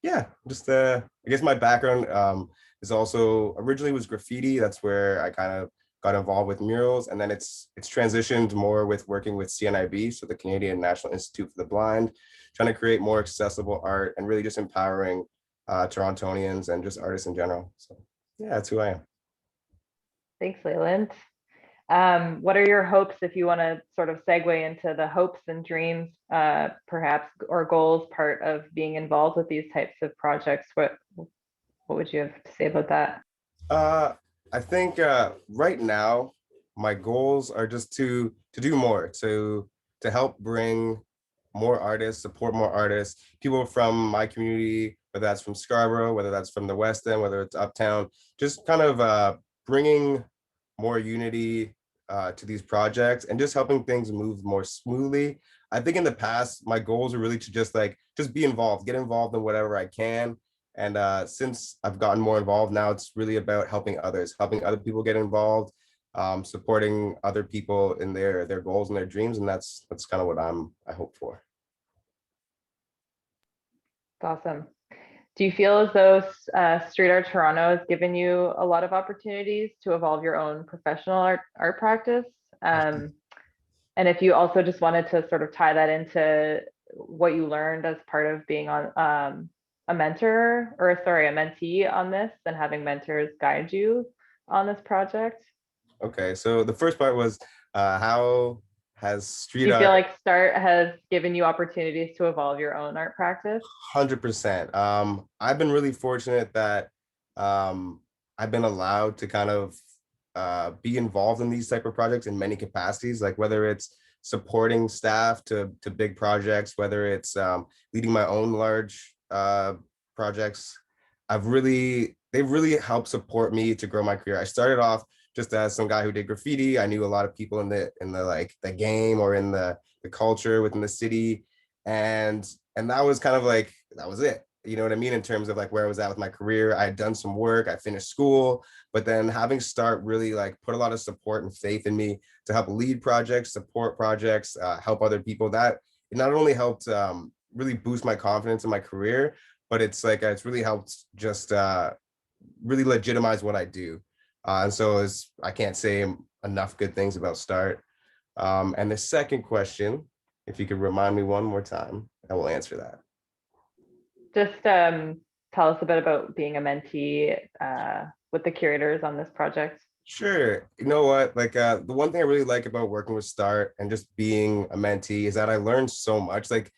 yeah, just I guess my background is also originally was graffiti. That's where I kind of got involved with murals, and then it's transitioned more with working with CNIB, so the Canadian National Institute for the Blind, trying to create more accessible art and really just empowering Torontonians and just artists in general. So yeah, that's who I am. Thanks, Leyland. What are your hopes, if you want to sort of segue into the hopes and dreams, perhaps, or goals part of being involved with these types of projects? What would you have to say about that? I think right now, my goals are just to do more, to help bring more artists, support more artists, people from my community, whether that's from Scarborough, whether that's from the West End, whether it's uptown, just kind of bringing more unity to these projects and just helping things move more smoothly. I think in the past, my goals are really to just be involved, get involved in whatever I can. And since I've gotten more involved now, it's really about helping others, helping other people get involved, supporting other people in their goals and their dreams. And that's kind of what I hope for. Awesome. Do you feel as though Street Art Toronto has given you a lot of opportunities to evolve your own professional art practice? And if you also just wanted to sort of tie that into what you learned as part of being on a mentee on this and having mentors guide you on this project. Okay, so the first part was how has street Do you art? feel like START has given you opportunities to evolve your own art practice? 100%. I've been really fortunate that I've been allowed to kind of be involved in these type of projects in many capacities, like whether it's supporting staff to big projects, whether it's leading my own large projects. They've really helped support me to grow my career. I started off just as some guy who did graffiti. I knew a lot of people in the game or in the culture within the city, and that was kind of like, that was it. You know what I mean? In terms of like where I was at with my career, I had done some work, I finished school, but then having START really like put a lot of support and faith in me to help lead projects, support projects, help other people. That it not only helped really boost my confidence in my career, but it's really helped just really legitimize what I do. And so I can't say enough good things about START. And the second question, if you could remind me one more time, I will answer that. Just tell us a bit about being a mentee with the curators on this project. Sure. You know what? Like the one thing I really like about working with START and just being a mentee is that I learned so much. Like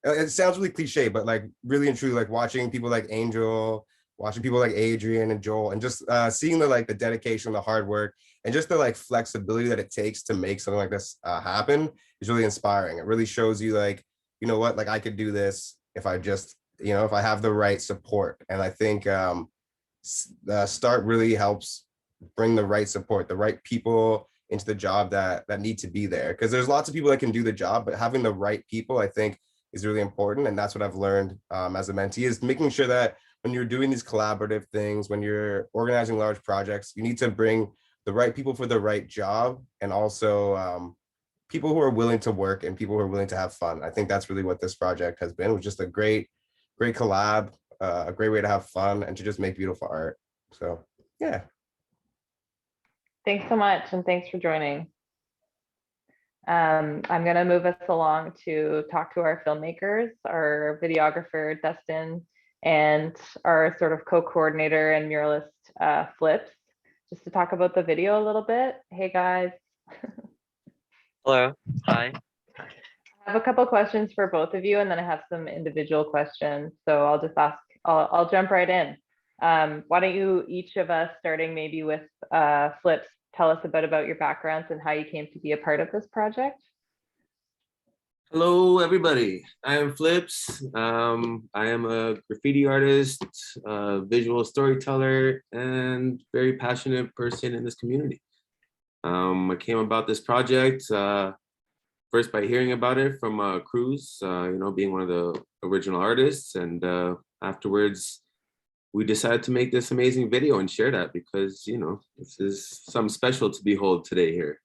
it sounds really cliche, but like really and truly, like watching people like Angel, watching people like Adrian and Joel, and just seeing the dedication, the hard work, and just the flexibility that it takes to make something like this happen is really inspiring. It really shows you like, you know what, like I could do this if I just, if I have the right support. And I think START really helps bring the right support, the right people into the job that need to be there. Because there's lots of people that can do the job, but having the right people, I think, is really important. And that's what I've learned as a mentee, is making sure that when you're doing these collaborative things, when you're organizing large projects, you need to bring the right people for the right job, and also people who are willing to work and people who are willing to have fun. I think that's really what this project has been, was just a great collab, a great way to have fun and to just make beautiful art. So yeah. Thanks so much, and thanks for joining. I'm going to move us along to talk to our filmmakers, our videographer, Dustin, and our sort of co-coordinator and muralist, Flips, just to talk about the video a little bit. Hey, guys. Hello. Hi. I have a couple questions for both of you, and then I have some individual questions. So I'll just ask, I'll jump right in. Why don't you, each of us, starting maybe with Flips, tell us a bit about your backgrounds and how you came to be a part of this project? Hello, everybody. I am Flips. I am a graffiti artist, visual storyteller, and very passionate person in this community. I came about this project first by hearing about it from Cruz, being one of the original artists, and afterwards we decided to make this amazing video and share that because, this is something special to behold today here,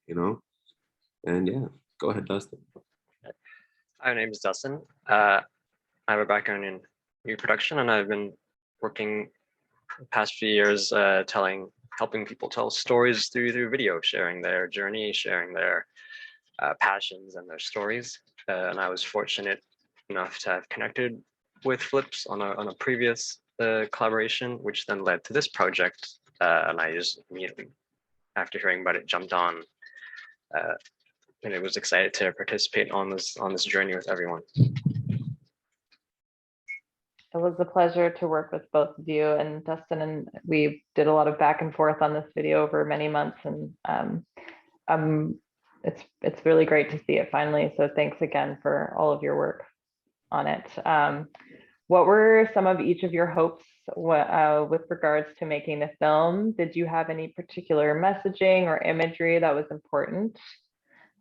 and yeah, go ahead, Dustin. Hi, my name is Dustin. I have a background in music production, and I've been working the past few years helping people tell stories through video, sharing their journey, sharing their passions and their stories. And I was fortunate enough to have connected with Flips on a previous collaboration, which then led to this project. And I just immediately, after hearing about it, jumped on. And it was excited to participate on this journey with everyone. It was a pleasure to work with both of you, and Dustin and we did a lot of back and forth on this video over many months, and I'm it's really great to see it finally. So thanks again for all of your work on it. What were some of each of your hopes with regards to making the film? Did you have any particular messaging or imagery that was important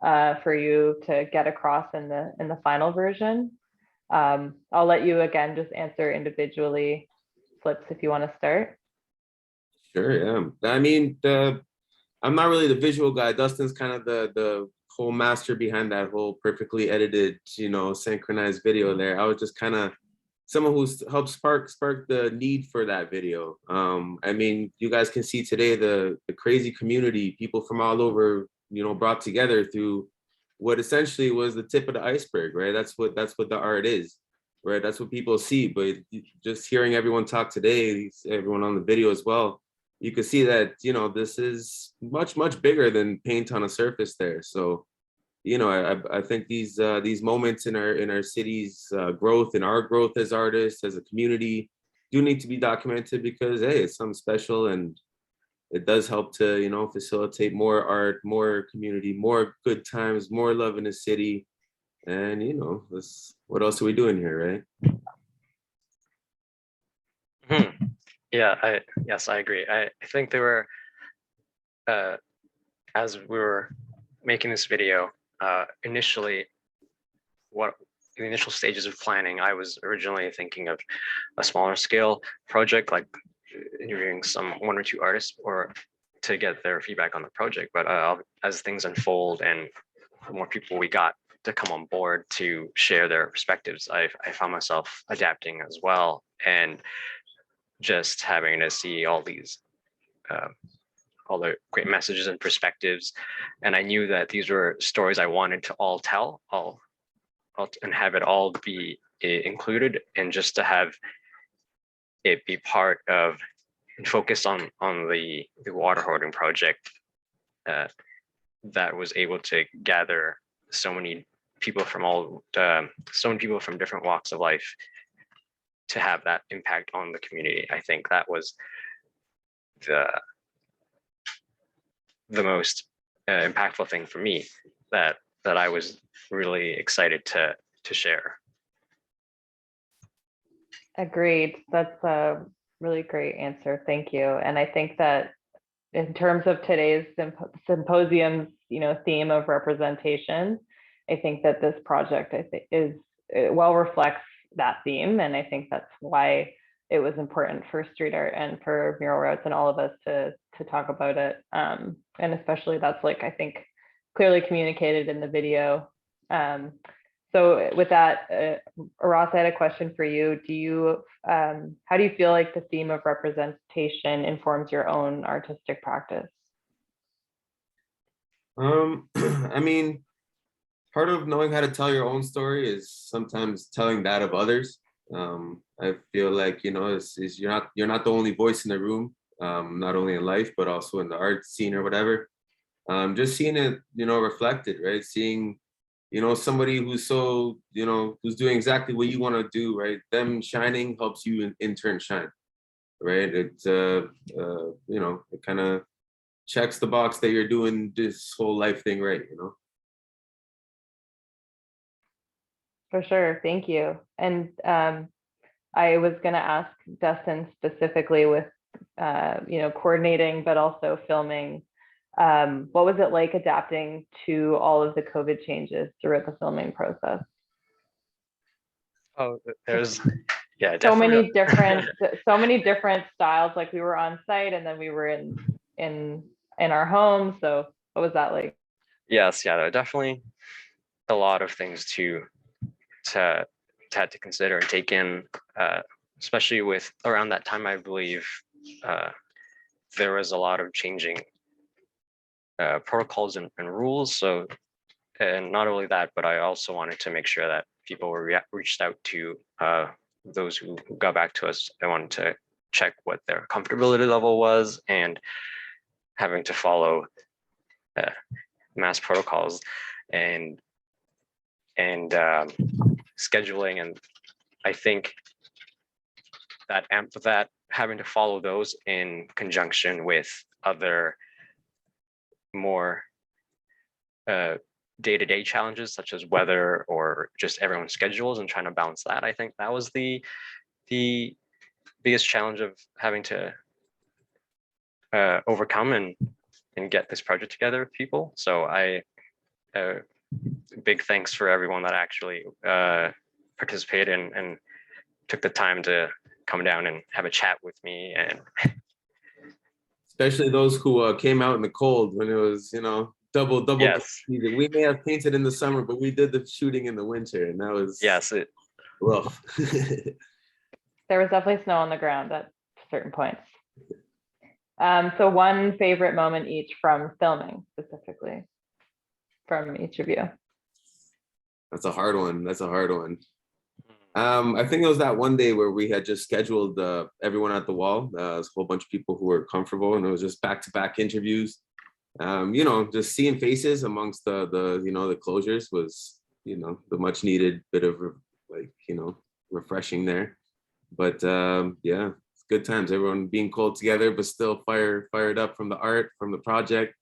for you to get across in the final version? I'll let you again just answer individually. Flips, if you want to start. Sure, yeah. I mean, I'm not really the visual guy. Dustin's kind of the whole master behind that whole perfectly edited, synchronized video there. I was just kind of someone who's helped spark the need for that video. I mean, you guys can see today the crazy community, people from all over, brought together through what essentially was the tip of the iceberg, right? That's what the art is, right? That's what people see. But just hearing everyone talk today, everyone on the video as well, you can see that, this is much, much bigger than paint on a surface there. So, I think these moments in our city's growth and our growth as artists, as a community, do need to be documented because, hey, it's something special and it does help to, facilitate more art, more community, more good times, more love in the city. And, what else are we doing here, right? Yeah, yes, I agree. I think there were, as we were making this video, initially, in the initial stages of planning, I was originally thinking of a smaller scale project, like interviewing one or two artists or to get their feedback on the project. But as things unfold and the more people we got to come on board to share their perspectives, I found myself adapting as well, and just having to see all these all the great messages and perspectives. And I knew that these were stories I wanted to all tell, and have it all be included, and just to have it be part of and focus on the water hoarding project that was able to gather so many people from different walks of life to have that impact on the community. I think that was the most impactful thing for me that I was really excited to share. Agreed. That's a really great answer. Thank you. And I think that in terms of today's symposium's, theme of representation, I think that this project well reflects that theme. And I think that's why it was important for street art and for Mural Routes and all of us to talk about it. And especially that's I think clearly communicated in the video. So with that, Ross, I had a question for you. How do you feel like the theme of representation informs your own artistic practice? I mean, part of knowing how to tell your own story is sometimes telling that of others. I feel like, you're not the only voice in the room, not only in life, but also in the art scene or whatever. Just seeing it, reflected, right? Seeing, somebody who's so, who's doing exactly what you want to do, right? Them shining helps you in turn shine, right? It, it kind of checks the box that you're doing this whole life thing right, For sure, thank you. And I was going to ask Dustin specifically with, coordinating, but also filming. What was it like adapting to all of the COVID changes throughout the filming process? Oh, there's, yeah, so definitely. so many different styles. Like we were on site and then we were in our home. So what was that like? Yes, yeah, there are definitely a lot of things to have to consider and take in, especially with around that time, I believe there was a lot of changing protocols and rules. So, and not only that, but I also wanted to make sure that people were reached out to, those who got back to us. I wanted to check what their comfortability level was, and having to follow mass protocols and scheduling. And I think that having to follow those in conjunction with other more day-to-day challenges such as weather or just everyone's schedules and trying to balance that. I think that was the biggest challenge of having to overcome and get this project together with people. So big thanks for everyone that actually participated and took the time to come down and have a chat with me, and especially those who came out in the cold when it was, double. Yes. We may have painted in the summer, but we did the shooting in the winter, and that was rough. There was definitely snow on the ground at certain points. So one favorite moment each from filming, specifically from each of you. That's a hard one. I think it was that one day where we had just scheduled everyone at the wall. There's a whole bunch of people who were comfortable, and it was just back-to-back interviews. Just seeing faces amongst the closures was, the much needed bit of refreshing there. But yeah, it's good times. Everyone being cold together, but still fired up from the art, from the project.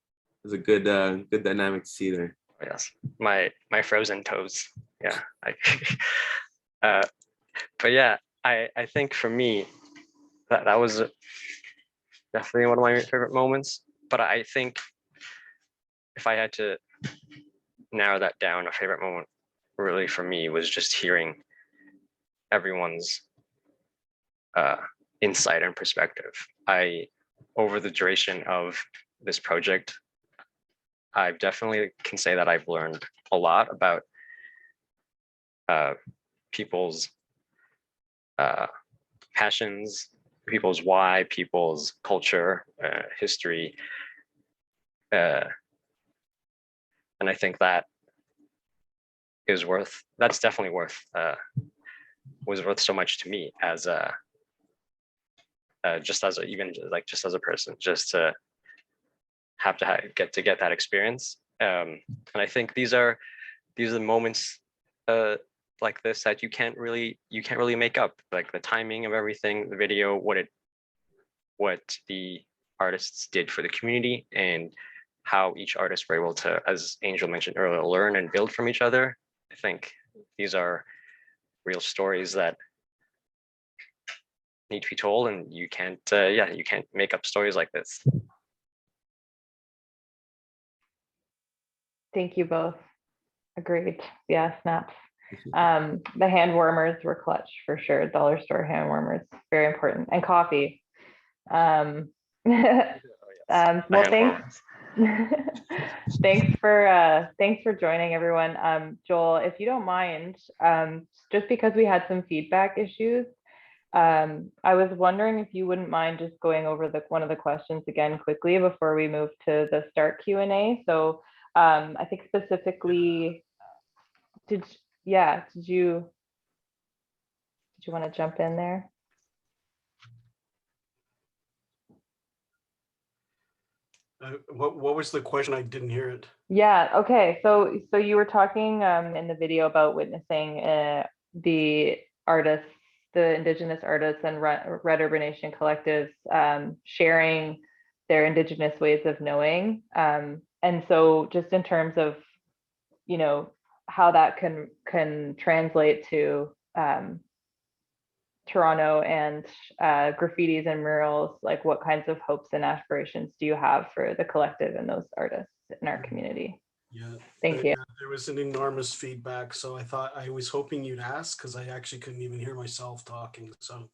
It was a good dynamic to see there. Yes, my frozen toes. Yeah. But yeah, I think for me, that was definitely one of my favorite moments. But I think if I had to narrow that down, a favorite moment really for me was just hearing everyone's insight and perspective. Over the duration of this project, I definitely can say that I've learned a lot about people's passions, people's why, people's culture, history. And I think that that's definitely was worth so much to me as just as a person, just to get that experience. And I think these are the moments like this that you can't really make up, like the timing of everything, the video, what the artists did for the community, and how each artist were able to, as Angel mentioned earlier, learn and build from each other. I think these are real stories that need to be told, and you can't make up stories like this. Thank you both. Agreed. Yeah, snaps. The hand warmers were clutch for sure. Dollar store hand warmers, very important, and coffee. Well, thanks. Thanks for joining, everyone. Joel, if you don't mind, just because we had some feedback issues, I was wondering if you wouldn't mind just going over one of the questions again quickly before we move to the start Q&A. So I think specifically, did you want to jump in there? What was the question? I didn't hear it. Yeah. Okay. So you were talking in the video about witnessing the artists, the Indigenous artists and Red Urbanation collectives sharing their Indigenous ways of knowing. And so just in terms of, how that can translate to Toronto and graffitis and murals, like what kinds of hopes and aspirations do you have for the collective and those artists in our community? Yeah, thank you. There was an enormous feedback, so I was hoping you'd ask, because I actually couldn't even hear myself talking. So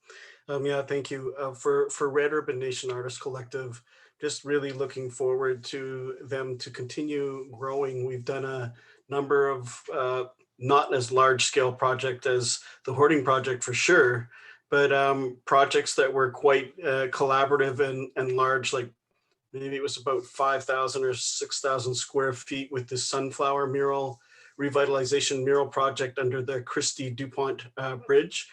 yeah, thank you. For Red Urbanation Artist Collective, just really looking forward to them to continue growing. We've done a number of not as large scale project as the Hoarding project for sure, but projects that were quite collaborative and large, like maybe it was about 5,000 or 6,000 square feet with the Sunflower Mural Revitalization Mural project under the Christie DuPont Bridge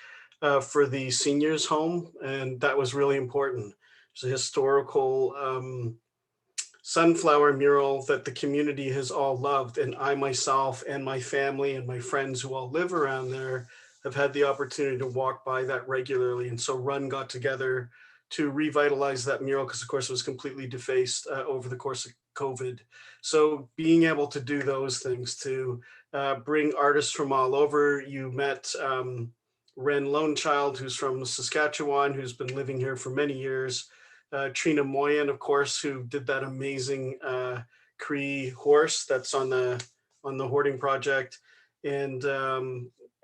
for the seniors home. And that was really important. It's a historical sunflower mural that the community has all loved. And I myself and my family and my friends who all live around there have had the opportunity to walk by that regularly. And so Run got together to revitalize that mural, because of course it was completely defaced over the course of COVID. So being able to do those things, to bring artists from all over. You met Ren Lonechild, who's from Saskatchewan, who's been living here for many years. Trina Moyan, of course, who did that amazing Cree horse that's on the Hoarding project. And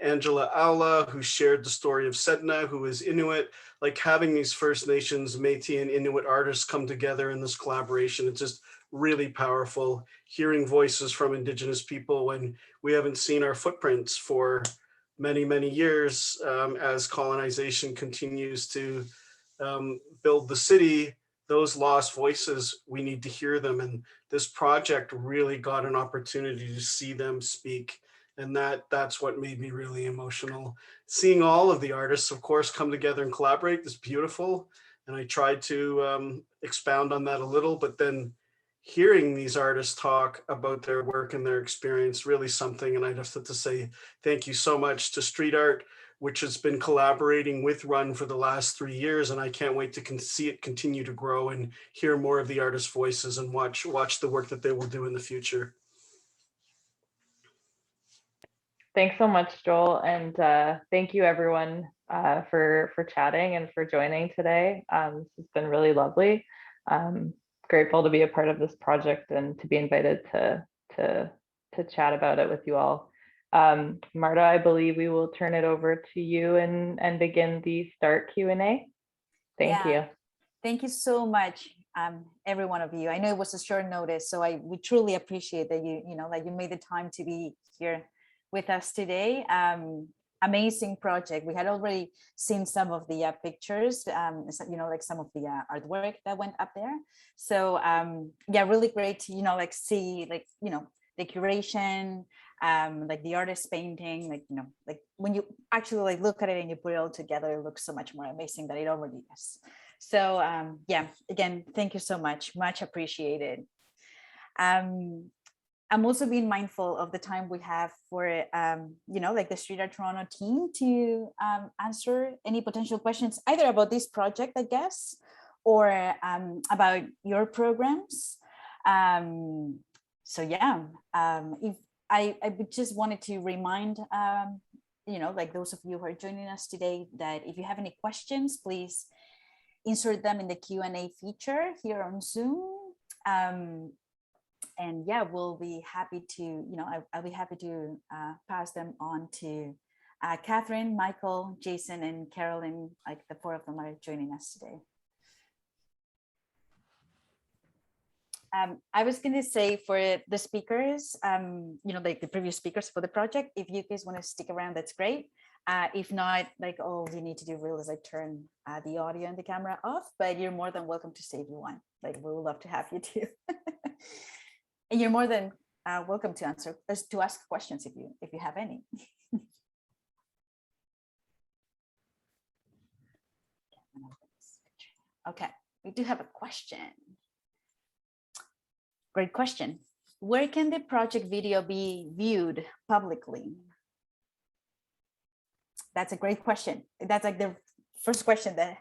Angela Aula, who shared the story of Sedna, who is Inuit. Like, having these First Nations, Métis and Inuit artists come together in this collaboration, it's just really powerful. Hearing voices from Indigenous people when we haven't seen our footprints for many, many years, as colonization continues to build the city, those lost voices, we need to hear them. And this project really got an opportunity to see them speak. And that's what made me really emotional. Seeing all of the artists, of course, come together and collaborate is beautiful. And I tried to expound on that a little, but then hearing these artists talk about their work and their experience, really something. And I just have to say thank you so much to Street Art, which has been collaborating with Run for the last 3 years. And I can't wait to see it continue to grow and hear more of the artists' voices and watch the work that they will do in the future. Thanks so much, Joel. And thank you everyone for chatting and for joining today. This has been really lovely. Grateful to be a part of this project and to be invited to chat about it with you all. Marta, I believe we will turn it over to you and begin the start Q&A. Thank you. Thank you so much, every one of you. I know it was a short notice, so we truly appreciate that you made the time to be here with us today. Amazing project. We had already seen some of the pictures, like some of the artwork that went up there. So yeah, really great to see the curation, like the artist painting, like when you actually look at it and you put it all together, it looks so much more amazing than it already is. So yeah, again, thank you so much, much appreciated. I'm also being mindful of the time we have for, like the Street Art Toronto team to answer any potential questions, either about this project, I guess, or about your programs. So yeah, if I just wanted to remind, like those of you who are joining us today, that if you have any questions, please insert them in the Q&A feature here on Zoom. And yeah, we'll be happy to, I'll be happy to pass them on to Catherine, Michael, Jason, and Carolyn. Like the 4 of them are joining us today. I was going to say for the speakers, like the previous speakers for the project, if you guys want to stick around, that's great. If not, like all you need to do really is like turn the audio and the camera off, but you're more than welcome to stay if you want. Like we would love to have you too. And you're more than welcome to ask questions if you have any. Okay, we do have a question. Great question. Where can the project video be viewed publicly? That's a great question. That's like the first question that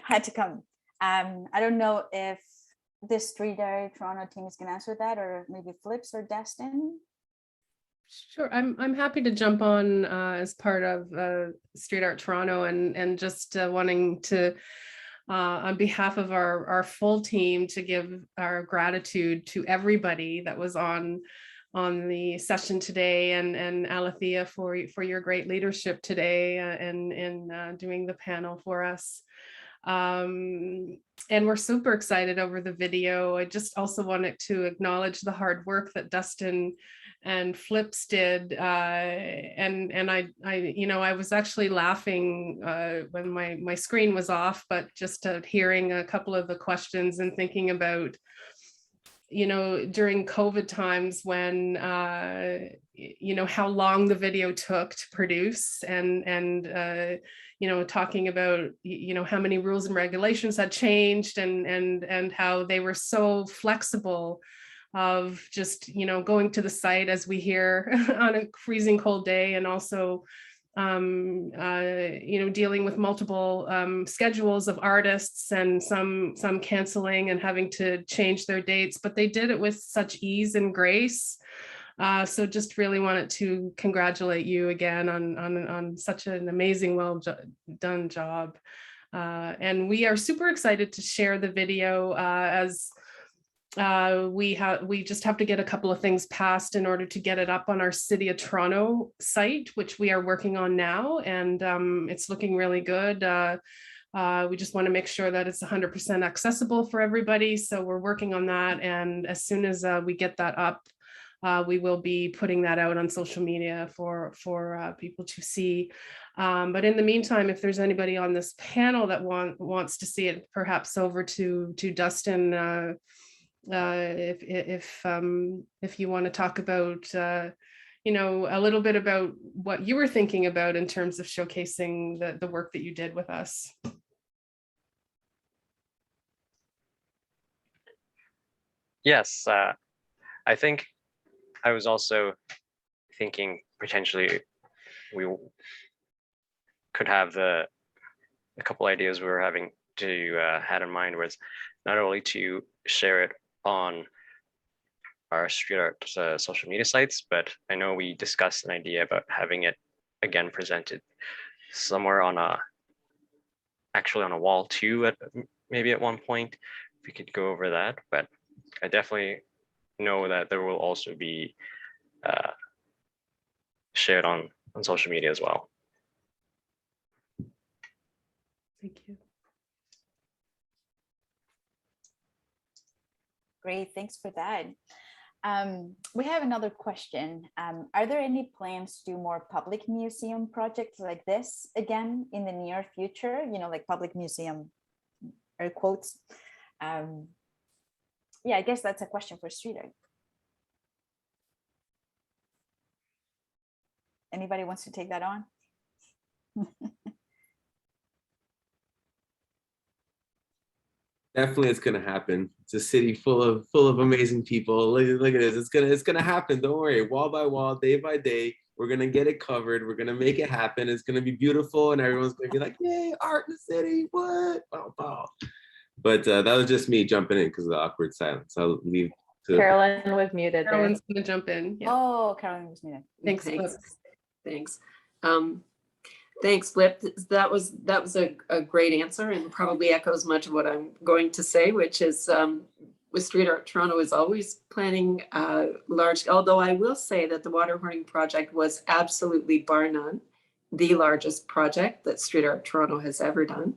had to come. I don't know if the Street Art Toronto team is going to answer that, or maybe Flips or Destin. Sure, I'm happy to jump on as part of Street Art Toronto and just wanting to, on behalf of our full team, to give our gratitude to everybody that was on the session today, and Alethea for your great leadership today and doing the panel for us. And we're super excited over the video. I just also wanted to acknowledge the hard work that Dustin and Flips did. And I was actually laughing when my screen was off, but just hearing a couple of the questions and thinking about, during COVID times when, how long the video took to produce and talking about, how many rules and regulations had changed and how they were so flexible of just, going to the site as we hear on a freezing cold day, and also, dealing with multiple schedules of artists and some canceling and having to change their dates, but they did it with such ease and grace. So just really wanted to congratulate you again on such an amazing, done job. And we are super excited to share the video as we just have to get a couple of things passed in order to get it up on our City of Toronto site, which we are working on now, and it's looking really good. We just want to make sure that it's 100% accessible for everybody, so we're working on that, and as soon as we get that up, we will be putting that out on social media for people to see. But in the meantime, if there's anybody on this panel that wants to see it, perhaps over to Dustin, if you want to talk about a little bit about what you were thinking about in terms of showcasing the work that you did with us. Yes, I think I was also thinking potentially we could have a couple ideas we were having had in mind was not only to share it on our street art social media sites, but I know we discussed an idea about having it again presented somewhere actually on a wall too, maybe at one point. We could go over that, but I definitely know that there will also be shared on social media as well. Thank you. Great, thanks for that. We have another question. Are there any plans to do more public museum projects like this again in the near future? Like public museum, air quotes. Yeah, I guess that's a question for street art. Anybody wants to take that on? Definitely, it's gonna happen. It's a city full of amazing people. Look at this. It's gonna happen. Don't worry. Wall by wall, day by day, we're gonna get it covered. We're gonna make it happen. It's gonna be beautiful, and everyone's gonna be like, "Yay, art in the city!" What? Bow, bow. But that was just me jumping in because of the awkward silence. I'll leave to Carolyn was muted. Carolyn's gonna jump in. Yeah. Oh, Carolyn was muted. Thanks. Thanks. Thanks, Flip. That was a great answer and probably echoes much of what I'm going to say, which is with Street Art Toronto is always planning large, although I will say that the water hoarding project was absolutely bar none, the largest project that Street Art Toronto has ever done.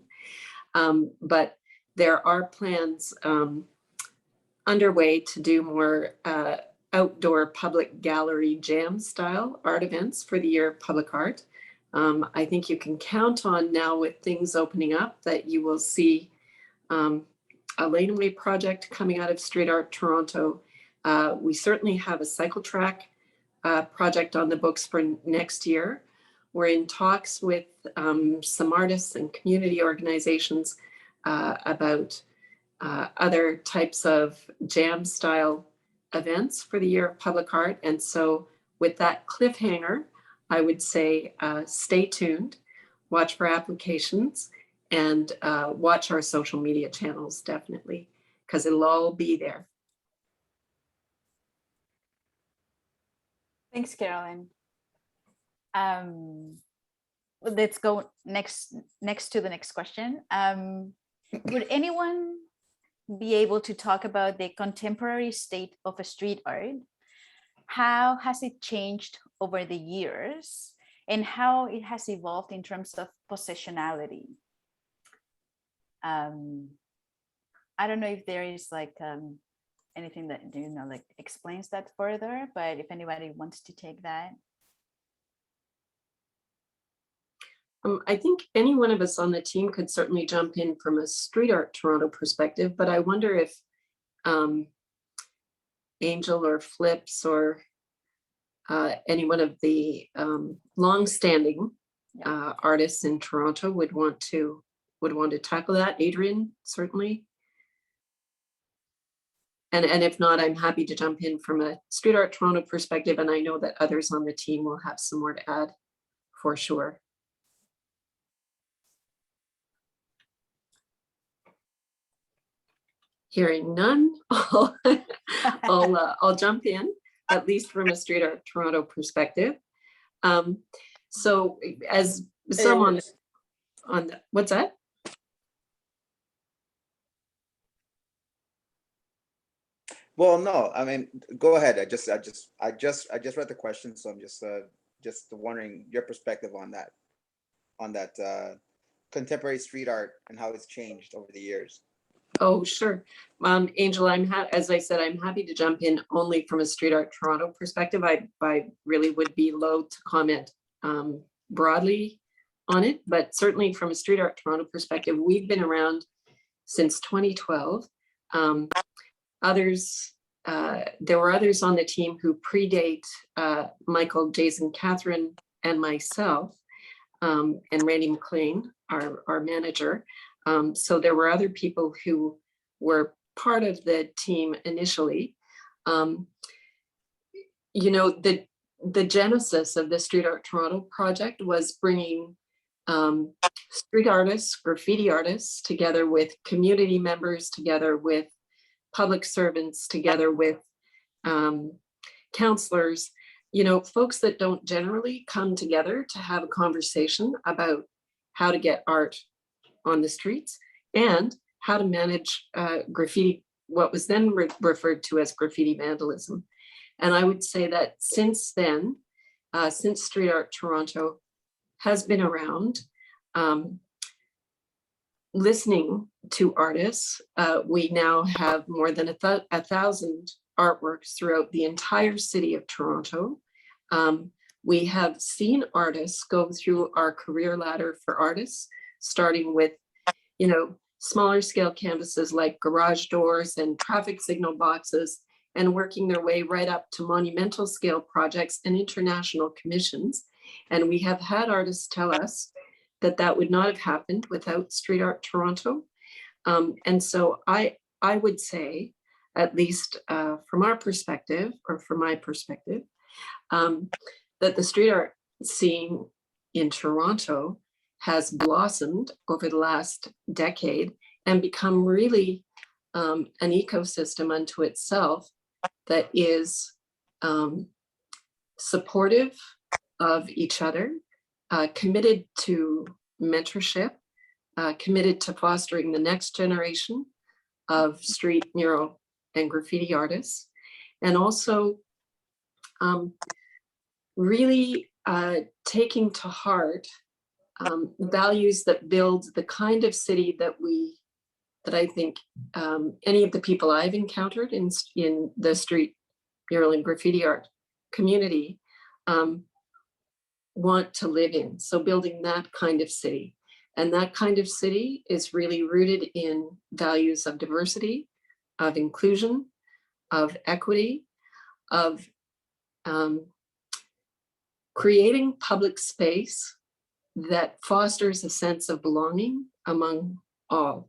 But there are plans underway to do more outdoor public gallery jam style art events for the year of public art. I think you can count on now with things opening up that you will see a laneway project coming out of Street Art Toronto. We certainly have a cycle track project on the books for next year. We're in talks with some artists and community organizations about other types of jam style events for the year of public art. And so with that cliffhanger, I would say stay tuned, watch for applications, and watch our social media channels, definitely, because it'll all be there. Thanks, Carolyn. Let's go next to the next question. Would anyone be able to talk about the contemporary state of a street art? How has it changed over the years and how it has evolved in terms of positionality? I don't know if there is like anything that like explains that further, but if anybody wants to take that. I think any one of us on the team could certainly jump in from a Street Art Toronto perspective, but I wonder if Angel or Flips or any one of the long-standing artists in Toronto would want to tackle that. Adrian, certainly. And if not, I'm happy to jump in from a Street Art Toronto perspective, and I know that others on the team will have some more to add for sure. Hearing none, I'll jump in, at least from a Street Art Toronto perspective. So as some on the, what's that? Well, no, I mean, go ahead. I just read the question, so I'm just wondering your perspective on that contemporary street art and how it's changed over the years. Oh, sure. Angel, as I said, I'm happy to jump in only from a Street Art Toronto perspective. I really would be loath to comment broadly on it, but certainly from a Street Art Toronto perspective, we've been around since 2012. There were others on the team who predate Michael, Jason, Catherine, and myself, and Randy McLean, our manager. So there were other people who were part of the team initially. You know, the genesis of the Street Art Toronto project was bringing street artists, graffiti artists, together with community members, together with public servants, together with counselors, you know, folks that don't generally come together to have a conversation about how to get art on the streets and how to manage graffiti, what was then referred to as graffiti vandalism. And I would say that since then, since Street Art Toronto has been around, listening to artists, we now have more than 1,000 artworks throughout the entire city of Toronto. We have seen artists go through our career ladder for artists, starting with, you know, smaller scale canvases like garage doors and traffic signal boxes, and working their way right up to monumental scale projects and international commissions. And we have had artists tell us that that would not have happened without Street Art Toronto. And so I would say, at least from our perspective, or from my perspective, that the street art scene in Toronto has blossomed over the last decade and become really an ecosystem unto itself that is supportive of each other, committed to mentorship, committed to fostering the next generation of street, mural, and graffiti artists, and also really taking to heart values that build the kind of city that I think any of the people I've encountered in the street, mural, and graffiti art community want to live in. So building that kind of city. And that kind of city is really rooted in values of diversity, of inclusion, of equity, of creating public space that fosters a sense of belonging among all.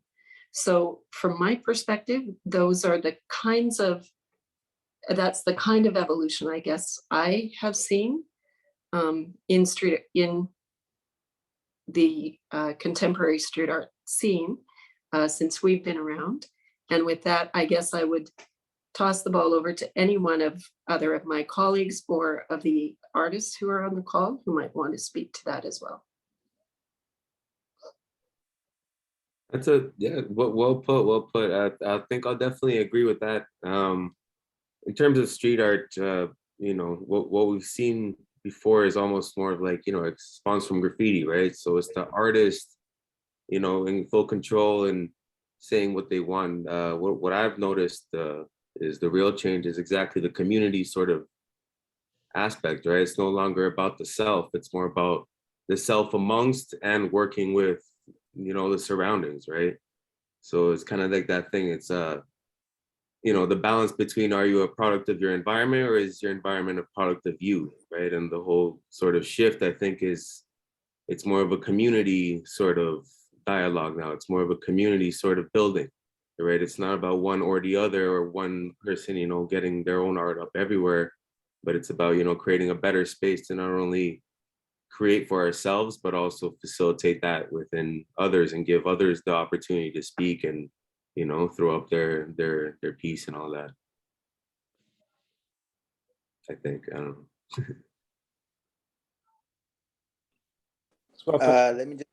So from my perspective, those are the kinds of, that's the kind of evolution I guess I have seen in the contemporary street art scene since we've been around. And with that, I guess I would toss the ball over to any one of other of my colleagues or of the artists who are on the call who might want to speak to that as well. That's well put. I think I'll definitely agree with that. In terms of street art, you know, what we've seen before is almost more of like, you know, it spawns from graffiti, right? So it's the artist, you know, in full control and saying what they want. What I've noticed is the real change is exactly the community sort of aspect, right? It's no longer about the self, it's more about the self amongst and working with, you know, the surroundings, right? So it's kind of like that thing. It's you know, the balance between, are you a product of your environment or is your environment a product of you, right? And the whole sort of shift, I think, is it's more of a community sort of dialogue now. It's more of a community sort of building, right? It's not about one or the other or one person, you know, getting their own art up everywhere, but it's about, you know, creating a better space to not only create for ourselves, but also facilitate that within others and give others the opportunity to speak and, you know, throw up their piece and all that. I think, I don't know. Let me just,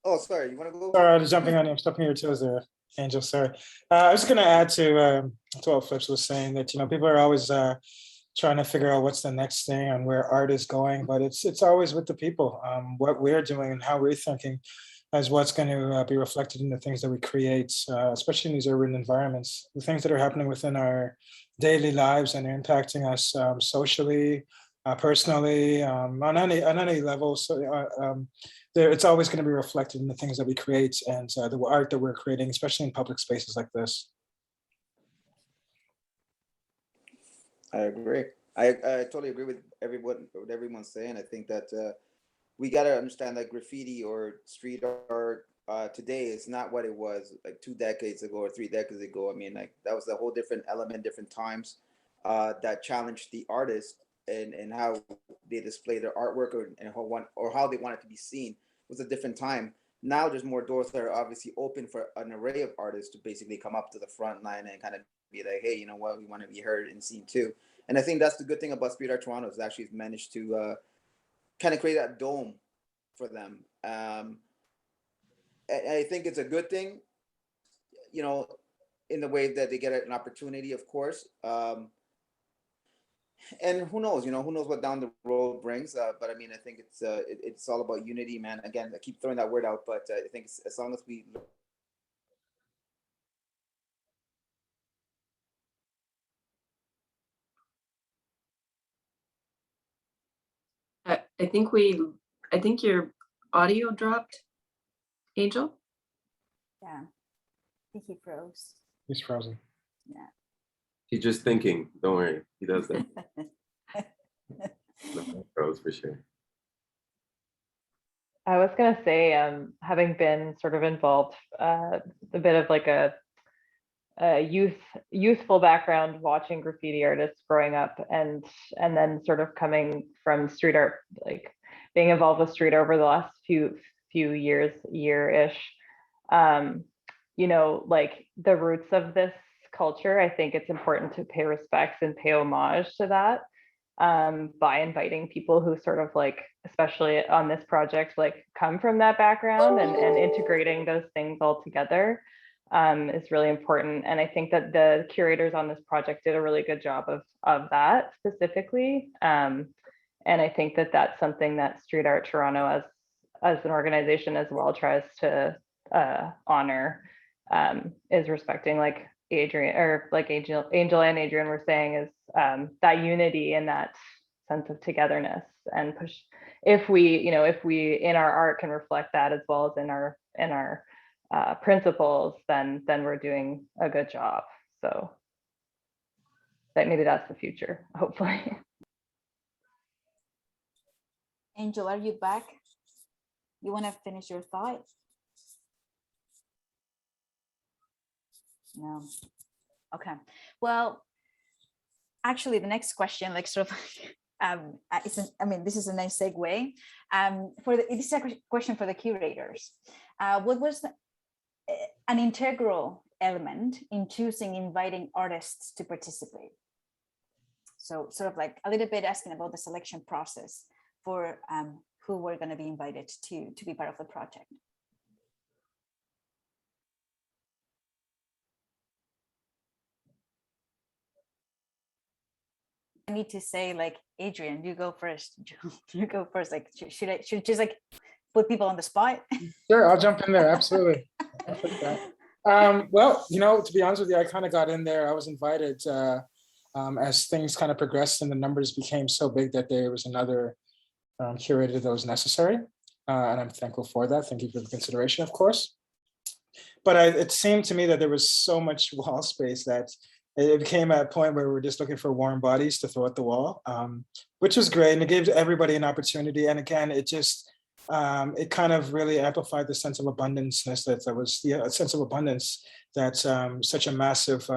oh, sorry, you want to go? Sorry, I was jumping on you. I'm stepping your toes there, Angel. Sorry. I was going to add to what Flips was saying, that, you know, people are always trying to figure out what's the next thing and where art is going, but it's always with the people. What we're doing and how we're thinking as what's going to be reflected in the things that we create, especially in these urban environments, the things that are happening within our daily lives and are impacting us socially, personally, on any level. So it's always going to be reflected in the things that we create and the art that we're creating, especially in public spaces like this. I agree. I totally agree with what everyone's saying. I think that we got to understand that graffiti or street art today is not what it was like 2 decades ago or 3 decades ago. I mean, like that was a whole different element, different times that challenged the artist and how they display their artwork or how they want it to be seen. It was a different time. Now there's more doors that are obviously open for an array of artists to basically come up to the front line and kind of be like, hey, you know what, we want to be heard and seen too. And I think that's the good thing about StreetARToronto is actually it's managed to kind of create that dome for them. And I think it's a good thing, you know, in the way that they get an opportunity, of course. And who knows, you know, who knows what down the road brings. But I mean, I think it's all about unity, man. Again, I keep throwing that word out, but I think as long as we I think your audio dropped, Angel. Yeah, I think he froze. He's frozen. Yeah. He's just thinking. Don't worry, he does that. No, he froze for sure. I was gonna say, having been sort of involved, a bit of like a youthful background watching graffiti artists growing up, and then sort of coming from street art, like being involved with street over the last few year-ish. You know, like the roots of this culture, I think it's important to pay respects and pay homage to that by inviting people who sort of like, especially on this project, like come from that background and integrating those things all together is really important. And I think that the curators on this project did a really good job of that specifically. And I think that that's something that StreetARToronto as an organization as well tries to honor, is respecting, like Adrian or like Angel and Adrian were saying, is that unity and that sense of togetherness, and push if we in our art can reflect that as well as in our principles, then we're doing a good job. So that maybe that's the future, hopefully. Angel, are you back? You want to finish your thought? No. Okay. Well, actually, the next question, like sort of, this is a nice segue. This is a question for the curators. What was an integral element in choosing inviting artists to participate? So sort of like a little bit asking about the selection process for who were going to be invited to be part of the project. I need to say, like, Adrian, you go first. You go first. Like, should I just like put people on the spot? Sure, I'll jump in there. Absolutely. Well, you know, to be honest with you, I kind of got in there. I was invited as things kind of progressed and the numbers became so big that there was another curator that was necessary. And I'm thankful for that. Thank you for the consideration, of course. But it seemed to me that there was so much wall space that it became a point where we were just looking for warm bodies to throw at the wall, which was great. And it gave everybody an opportunity. And again, it just, it kind of really amplified the sense of abundance-ness that was, a sense of abundance that such a massive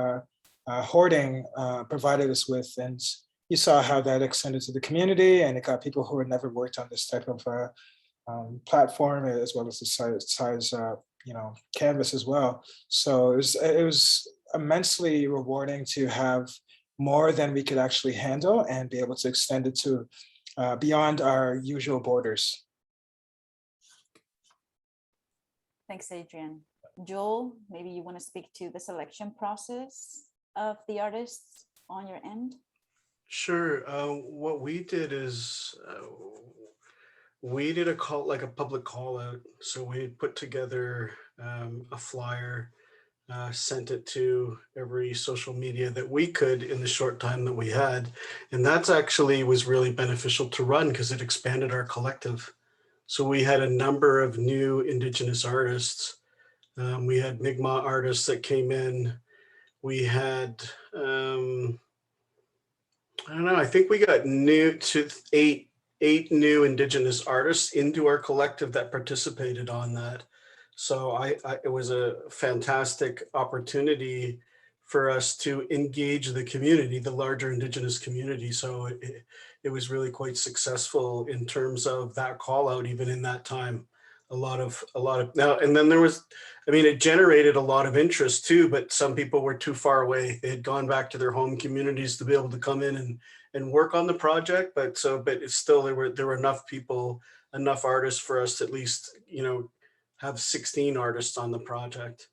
hoarding provided us with. And you saw how that extended to the community, and it got people who had never worked on this type of platform, as well as the size canvas as well. So it was immensely rewarding to have more than we could actually handle and be able to extend it to beyond our usual borders. Thanks, Adrian. Joel, maybe you want to speak to the selection process of the artists on your end? Sure. What we did is we did a public call out. So we put together a flyer, sent it to every social media that we could in the short time that we had. And that's actually was really beneficial to run because it expanded our collective. So we had a number of new Indigenous artists. We had Mi'kmaq artists that came in. We had, I don't know, I think we got eight new Indigenous artists into our collective that participated on that. So it was a fantastic opportunity for us to engage the community, the larger Indigenous community. So it was really quite successful in terms of that call out, even in that time. A lot of now, and then there was, I mean, it generated a lot of interest too, but some people were too far away. They had gone back to their home communities to be able to come in and work on the project. But it's still, there were enough people, enough artists for us to at least, have 16 artists on the project.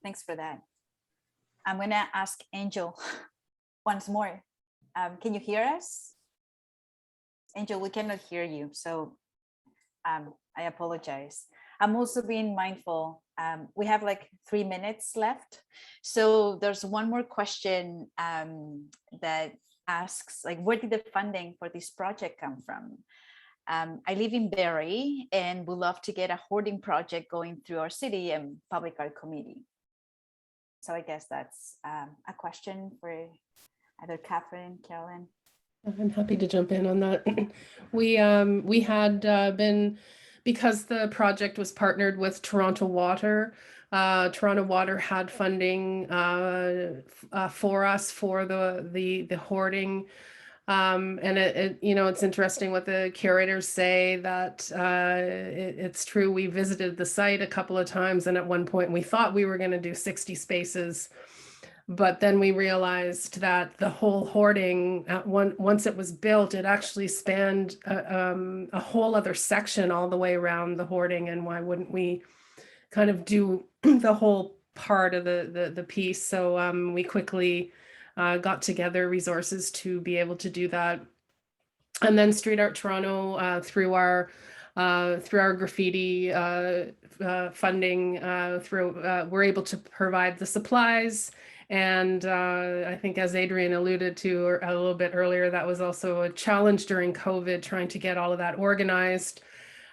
Thanks for that. I'm going to ask Angel once more. Can you hear us? Angel, we cannot hear you, so I apologize. I'm also being mindful. We have like 3 minutes left. So there's one more question that asks, like, where did the funding for this project come from? I live in Barrie and would love to get a hoarding project going through our city and public art committee. So I guess that's a question for either Catherine, Carolyn. I'm happy to jump in on that. We had been, because the project was partnered with Toronto Water, Toronto Water had funding for us for the hoarding. And it's interesting what the curators say, that it's true. We visited the site a couple of times, and at one point we thought we were going to do 60 spaces. But then we realized that the whole hoarding, once it was built, it actually spanned a whole other section all the way around the hoarding. And why wouldn't we kind of do the whole part of the piece? So we quickly got together resources to be able to do that. And then StreetARToronto, through our graffiti funding, we're able to provide the supplies. And I think, as Adrian alluded to a little bit earlier, that was also a challenge during COVID, trying to get all of that organized.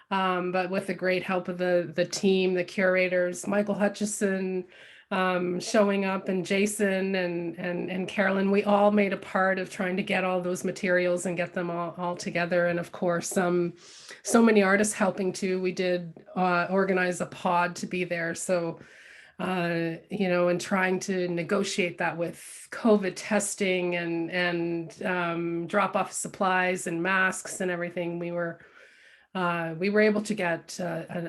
But with the great help of the team, the curators, Michael Hutchison showing up, and Jason and Carolyn, we all made a part of trying to get all those materials and get them all together. And of course, so many artists helping too. We did organize a pod to be there. So and trying to negotiate that with COVID testing and drop off supplies and masks and everything, we were able to get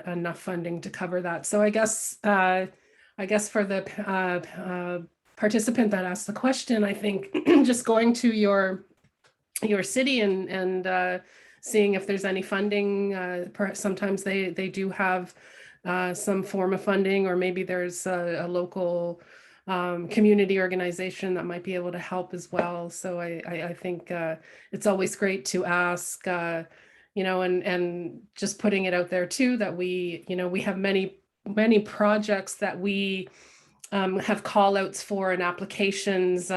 enough funding to cover that. So I guess for the participant that asked the question, I think just going to your city and seeing if there's any funding. Sometimes they do have some form of funding, or maybe there's a local community organization that might be able to help as well. So I think it's always great to ask, and just putting it out there too, that we have many projects that we have call outs for and applications,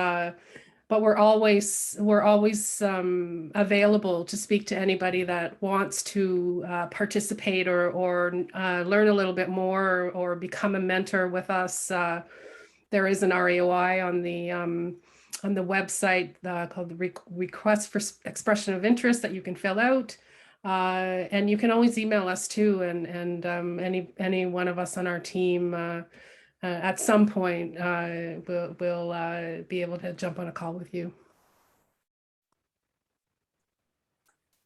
but we're always available to speak to anybody that wants to participate or learn a little bit more or become a mentor with us. There is an REOI on the website called the Request for Expression of Interest that you can fill out. And you can always email us too, and any one of us on our team at some point, we'll be able to jump on a call with you.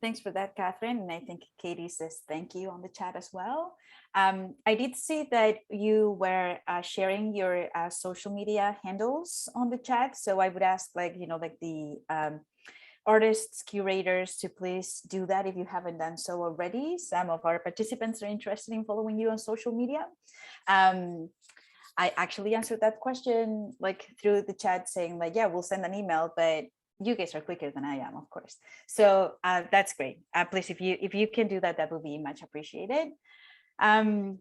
Thanks for that, Catherine. And I think Katie says thank you on the chat as well. I did see that you were sharing your social media handles on the chat. So I would ask, like, like the artists, curators to please do that if you haven't done so already. Some of our participants are interested in following you on social media. I actually answered that question like through the chat saying like, yeah, we'll send an email, but you guys are quicker than I am, of course. So that's great. Please, if you can do that, that would be much appreciated. And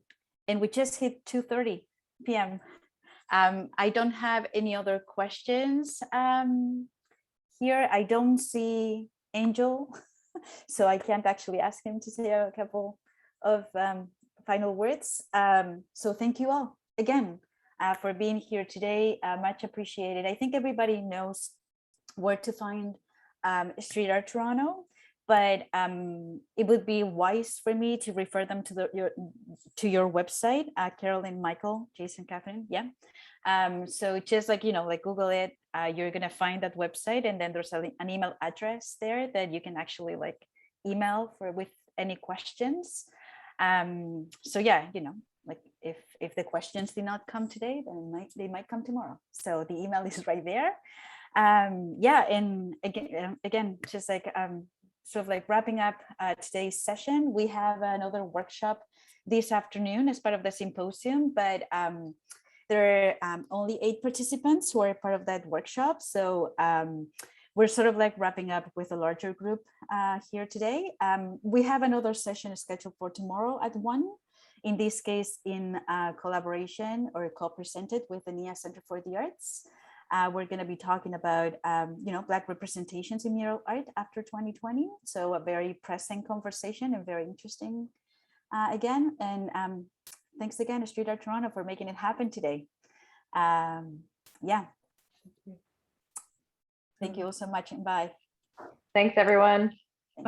we just hit 2:30 p.m. I don't have any other questions here. I don't see Angel, so I can't actually ask him to say a couple of final words. So thank you all again for being here today. Much appreciated. I think everybody knows where to find Street Art Toronto, but it would be wise for me to refer them to your website, Carolyn, Michael, Jason, Catherine. Yeah. So just like, like Google it, you're going to find that website, and then there's an email address there that you can actually like email with any questions. So yeah, like if the questions did not come today, then they might come tomorrow. So the email is right there. Yeah, and again, just like sort of like wrapping up today's session, we have another workshop this afternoon as part of the symposium, but there are only 8 participants who are part of that workshop. So we're sort of like wrapping up with a larger group here today. We have another session scheduled for tomorrow at 1. In this case, in collaboration or co-presented with the NIA Center for the Arts. We're going to be talking about, Black representations in mural art after 2020. So a very pressing conversation and very interesting again. And thanks again to Street Art Toronto for making it happen today. Yeah. Thank you all so much, and bye. Thanks, everyone.